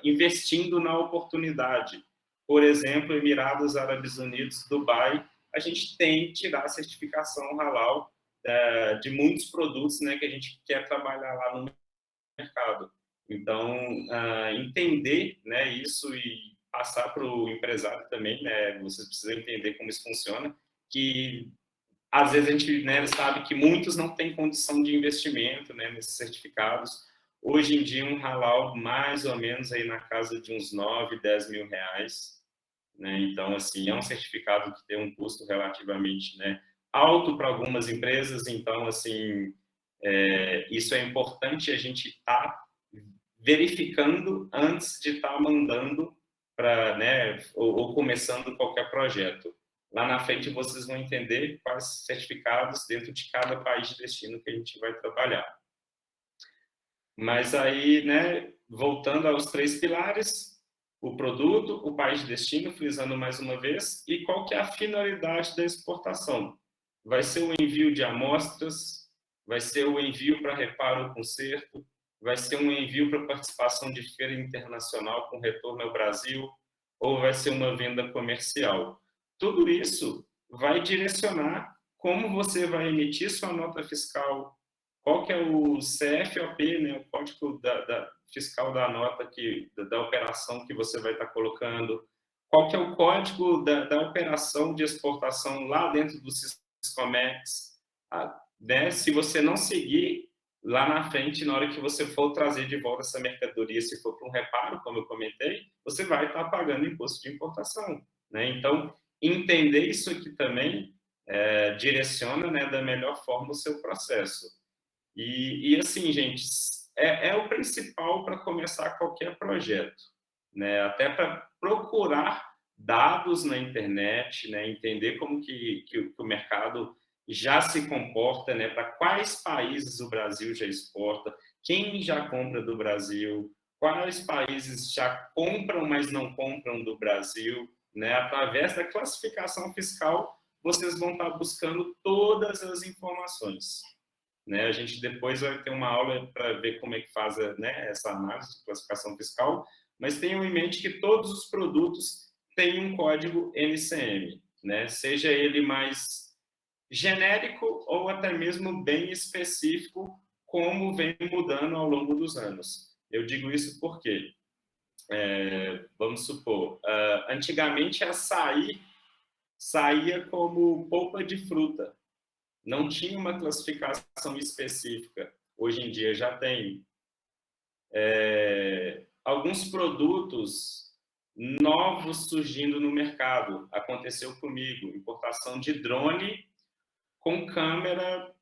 Speaker 1: investindo na oportunidade. Por exemplo, Emirados Árabes Unidos, Dubai, a gente tem que tirar a certificação halal de muitos produtos, que a gente quer trabalhar lá no mercado. Então, entender isso e passar para o empresário também, vocês precisam entender como isso funciona, que às vezes a gente sabe que muitos não têm condição de investimento nesses certificados. Hoje em dia, um halal mais ou menos aí na casa de uns 9, 10 mil reais. Então, assim, é um certificado que tem um custo relativamente alto para algumas empresas. Então, assim, isso é importante a gente estar verificando antes de estar mandando para, ou começando qualquer projeto. Lá na frente vocês vão entender quais certificados dentro de cada país de destino que a gente vai trabalhar. Mas aí, voltando aos 3 pilares, o produto, o país de destino, frisando mais uma vez, e qual que é a finalidade da exportação? Vai ser o envio de amostras, vai ser o envio para reparo ou conserto, vai ser um envio para participação de feira internacional com retorno ao Brasil, ou vai ser uma venda comercial. Tudo isso vai direcionar como você vai emitir sua nota fiscal, qual que é o CFOP, né, o código fiscal da nota, da operação que você vai estar colocando, qual que é o código da operação de exportação lá dentro do Siscomex, né? Se você não seguir lá na frente, na hora que você for trazer de volta essa mercadoria, se for para um reparo, como eu comentei, você vai estar pagando imposto de importação, né? Então, entender isso aqui também direciona, né, da melhor forma o seu processo. E assim, gente, é o principal para começar qualquer projeto, né? Até para procurar dados na internet, né? Entender como que o mercado já se comporta, né? Para quais países o Brasil já exporta, quem já compra do Brasil, quais países já compram, mas não compram do Brasil, né? Através da classificação fiscal, vocês vão estar buscando todas as informações, né? A gente depois vai ter uma aula para ver como é que faz, né, essa análise de classificação fiscal, mas tenham em mente que todos os produtos têm um código NCM, né? Seja ele mais genérico ou até mesmo bem específico, como vem mudando ao longo dos anos. Eu digo isso porque, vamos supor, antigamente açaí saía como polpa de fruta, não tinha uma classificação específica. Hoje em dia já tem. Alguns produtos novos surgindo no mercado. Aconteceu comigo, importação de drone com câmera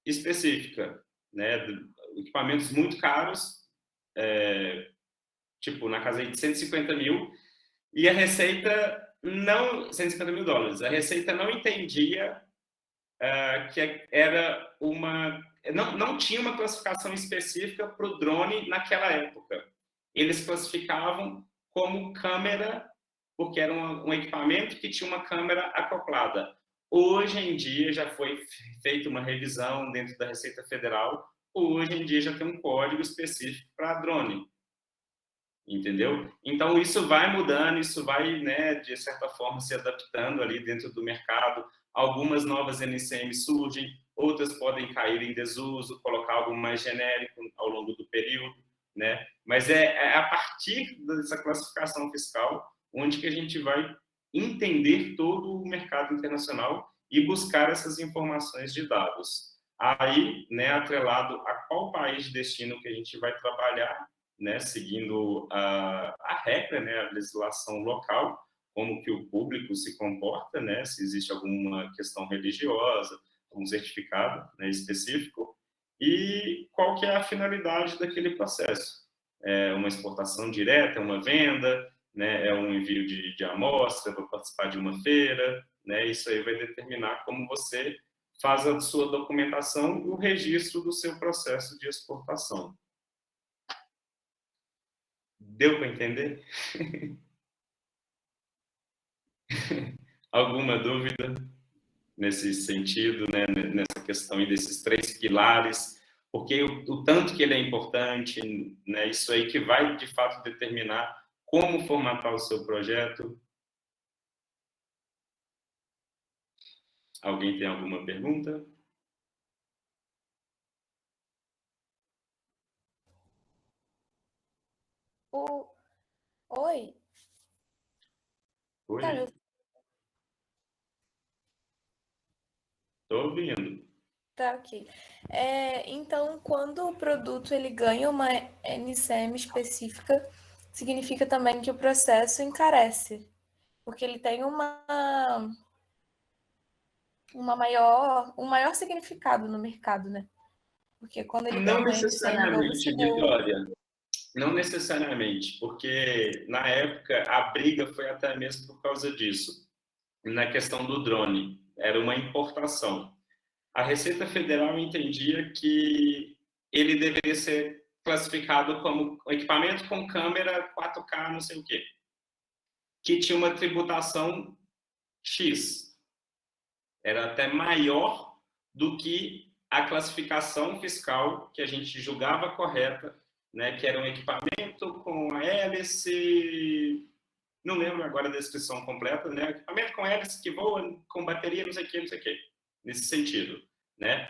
Speaker 1: específica, né? Equipamentos muito caros, tipo na casa de 150 mil, e a Receita não... 150 mil dólares. A Receita não entendia que era uma... Não tinha uma classificação específica para o drone naquela época. Eles classificavam como câmera, porque era um equipamento que tinha uma câmera acoplada. Hoje em dia já foi feita uma revisão dentro da Receita Federal, hoje em dia já tem um código específico para drone, entendeu? Então isso vai mudando, isso vai, né, de certa forma se adaptando ali dentro do mercado. Algumas novas NCM surgem, outras podem cair em desuso, colocar algo mais genérico ao longo do período, né? Mas é a partir dessa classificação fiscal onde que a gente vai entender todo o mercado internacional e buscar essas informações de dados. Aí, né, atrelado a qual país de destino que a gente vai trabalhar, né, seguindo a regra, né, a legislação local, como que o público se comporta, né, se existe alguma questão religiosa, um certificado, né, específico, e qual que é a finalidade daquele processo. É uma exportação direta, é uma venda, né, é um envio de amostra para participar de uma feira, né, isso aí vai determinar como você faz a sua documentação e o registro do seu processo de exportação. Deu para entender? Alguma dúvida nesse sentido, né, nessa questão aí desses 3 pilares? Porque o tanto que ele é importante, né, isso aí que vai, de fato, determinar como formatar o seu projeto. Alguém tem alguma pergunta?
Speaker 6: Oi?
Speaker 1: Oi?
Speaker 6: Tá,
Speaker 1: Estou ouvindo.
Speaker 6: tá, ok. Então, quando o produto ele ganha uma NCM específica, significa também que o processo encarece, porque ele tem um maior significado no mercado, né? Porque quando ele
Speaker 1: Não
Speaker 6: ganha uma NCM novo,
Speaker 1: necessariamente,
Speaker 6: se deu...
Speaker 1: Vitória. Não necessariamente, porque na época a briga foi até mesmo por causa disso. Na questão do drone, era uma importação. A Receita Federal entendia que ele deveria ser classificado como equipamento com câmera 4K, não sei o quê, que tinha uma tributação X. Era até maior do que a classificação fiscal que a gente julgava correta, né, que era um equipamento com a hélice, não lembro agora a descrição completa, né, equipamento com hélice que voa com bateria, não sei o que, nesse sentido, né.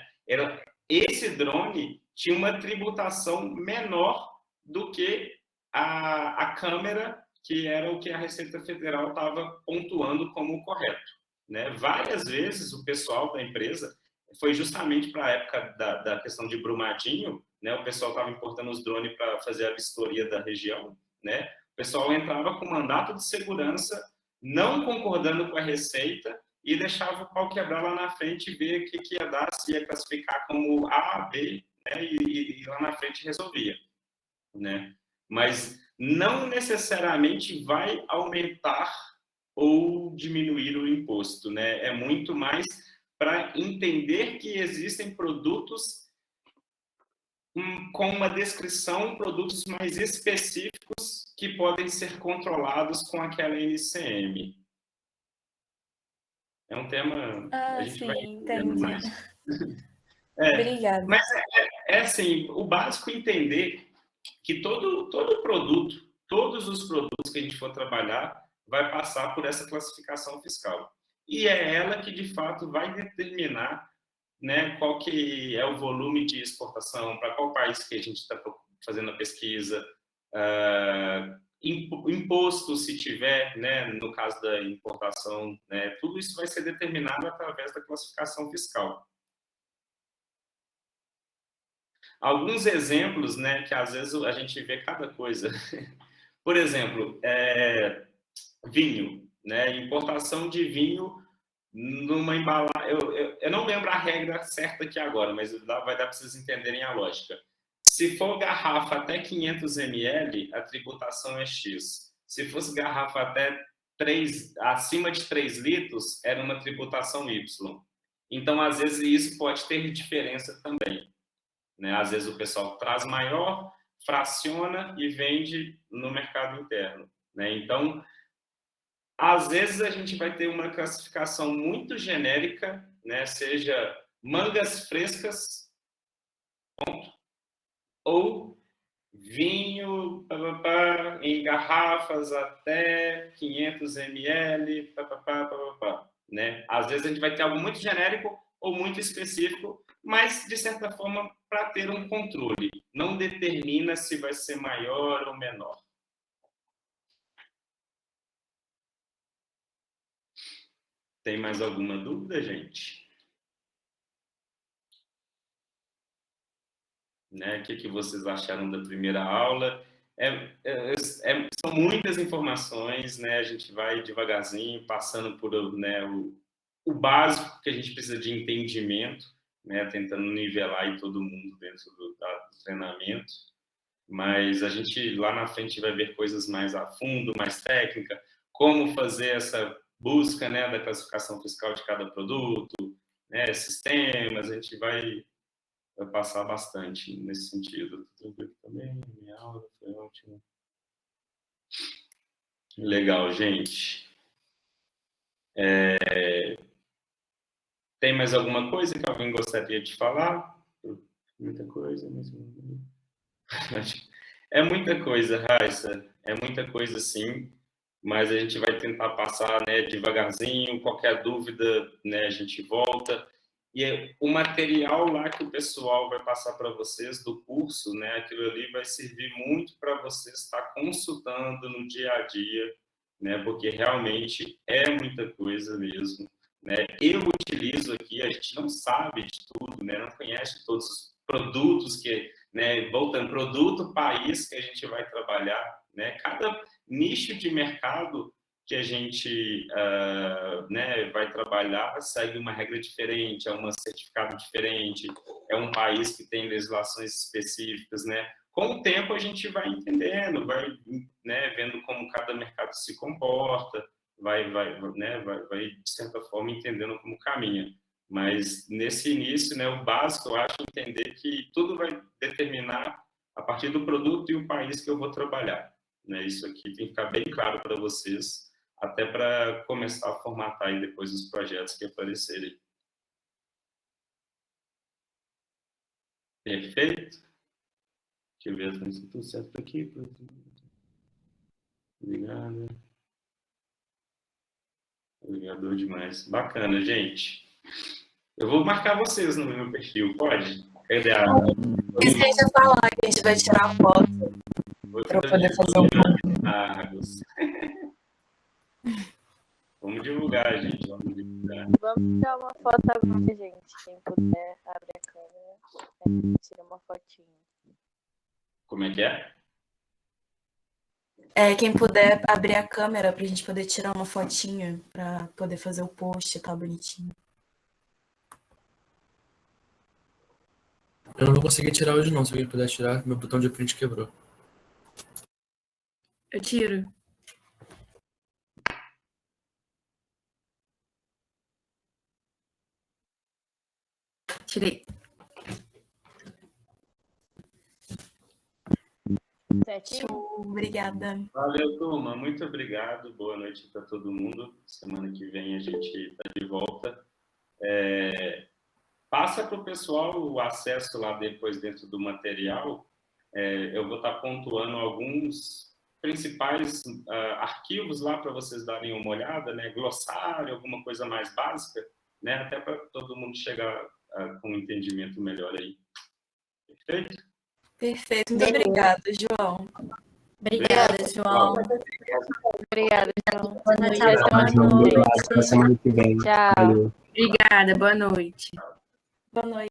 Speaker 1: Esse drone tinha uma tributação menor do que a câmera, que era o que a Receita Federal estava pontuando como correto, né. Várias vezes o pessoal da empresa, foi justamente para a época da questão de Brumadinho, né, o pessoal estava importando os drones para fazer a vistoria da região, né, o pessoal entrava com mandato de segurança, não concordando com a Receita, e deixava o pau quebrar lá na frente e ver o que ia dar, se ia classificar como A, B, né, e lá na frente resolvia, né. Mas não necessariamente vai aumentar ou diminuir o imposto, né, é muito mais para entender que existem produtos com uma descrição, produtos mais específicos que podem ser controlados com aquela NCM. É um tema a gente vai entendendo mais.
Speaker 6: Obrigada.
Speaker 1: Mas assim, o básico é entender que todo produto, todos os produtos que a gente for trabalhar, vai passar por essa classificação fiscal. E é ela que, de fato, vai determinar, né, qual que é o volume de exportação, para qual país que a gente está fazendo a pesquisa, imposto, se tiver, né, no caso da importação, né, tudo isso vai ser determinado através da classificação fiscal. Alguns exemplos, né, que às vezes a gente vê cada coisa. Por exemplo, vinho, né, importação de vinho numa embalagem. Eu não lembro a regra certa aqui agora, mas vai dar para vocês entenderem a lógica. Se for garrafa até 500 ml, a tributação é X. Se fosse garrafa até acima de 3 litros, era uma tributação Y. Então, às vezes, isso pode ter diferença também, né? Às vezes o pessoal traz maior, fraciona e vende no mercado interno, né? Então, às vezes a gente vai ter uma classificação muito genérica, né? Seja mangas frescas, ponto, ou vinho em garrafas até 500 ml, né? Às vezes a gente vai ter algo muito genérico ou muito específico, mas, de certa forma, para ter um controle. Não determina se vai ser maior ou menor. Tem mais alguma dúvida, gente? Né? O que vocês acharam da primeira aula? São muitas informações, né? A gente vai devagarzinho, passando por, né, o básico que a gente precisa de entendimento, né? Tentando nivelar aí todo mundo dentro do treinamento. Mas a gente, lá na frente, vai ver coisas mais a fundo, mais técnica, como fazer essa busca, né, da classificação fiscal de cada produto, né, sistemas, a gente vai passar bastante nesse sentido. Tudo também, minha aula foi ótima. Legal, gente. Tem mais alguma coisa que alguém gostaria de falar? Muita coisa, mas... É muita coisa, Raissa. É muita coisa, sim. Mas a gente vai tentar passar, né, devagarzinho. Qualquer dúvida, né, a gente volta. E o material lá que o pessoal vai passar para vocês do curso, né, aquilo ali vai servir muito para vocês estar consultando no dia a dia, né, porque realmente é muita coisa mesmo, né. Eu utilizo aqui, a gente não sabe de tudo, né, não conhece todos os produtos que, né, voltando, produto, país que a gente vai trabalhar, né, cada nicho de mercado que a gente né, vai trabalhar segue uma regra diferente, é um certificado diferente, é um país que tem legislações específicas, né? Com o tempo a gente vai entendendo, vai, né, vendo como cada mercado se comporta, vai de certa forma entendendo como caminha. Mas nesse início, né, o básico eu acho entender que tudo vai determinar a partir do produto e o país que eu vou trabalhar, né? Isso aqui tem que ficar bem claro para vocês, até para começar a formatar aí depois os projetos que aparecerem. Perfeito? Deixa eu ver se tudo certo aqui. Obrigado. Obrigado demais. Bacana, gente. Eu vou marcar vocês no meu perfil, pode? Cadê a...
Speaker 4: Isso que a gente vai falar, que a gente vai tirar a foto para poder fazer
Speaker 1: Vamos divulgar, gente. Vamos divulgar.
Speaker 6: Vamos tirar uma foto agora, gente. Quem puder, abre a câmera e tira uma fotinha.
Speaker 1: Como é que é?
Speaker 4: Quem puder abrir a câmera pra gente poder tirar uma fotinha pra poder fazer o post, tá bonitinho.
Speaker 7: Eu não vou conseguir tirar hoje não, se alguém puder tirar, meu botão de print quebrou.
Speaker 4: Eu tiro. Tirei.
Speaker 6: Certinho?
Speaker 4: Show, obrigada.
Speaker 1: Valeu, turma. Muito obrigado. Boa noite para todo mundo. Semana que vem a gente está de volta. Passa para o pessoal o acesso lá depois dentro do material. Eu vou estar pontuando alguns principais arquivos lá para vocês darem uma olhada, né? Glossário, alguma coisa mais básica, né? Até para todo mundo chegar com um entendimento melhor aí. Perfeito?
Speaker 4: Perfeito. Muito obrigada, João.
Speaker 3: Obrigada, João.
Speaker 6: Obrigada, João.
Speaker 3: Boa noite.
Speaker 6: Boa noite.
Speaker 8: Até semana que vem.
Speaker 6: Tchau.
Speaker 8: Valeu.
Speaker 4: Obrigada, boa noite.
Speaker 6: Boa noite.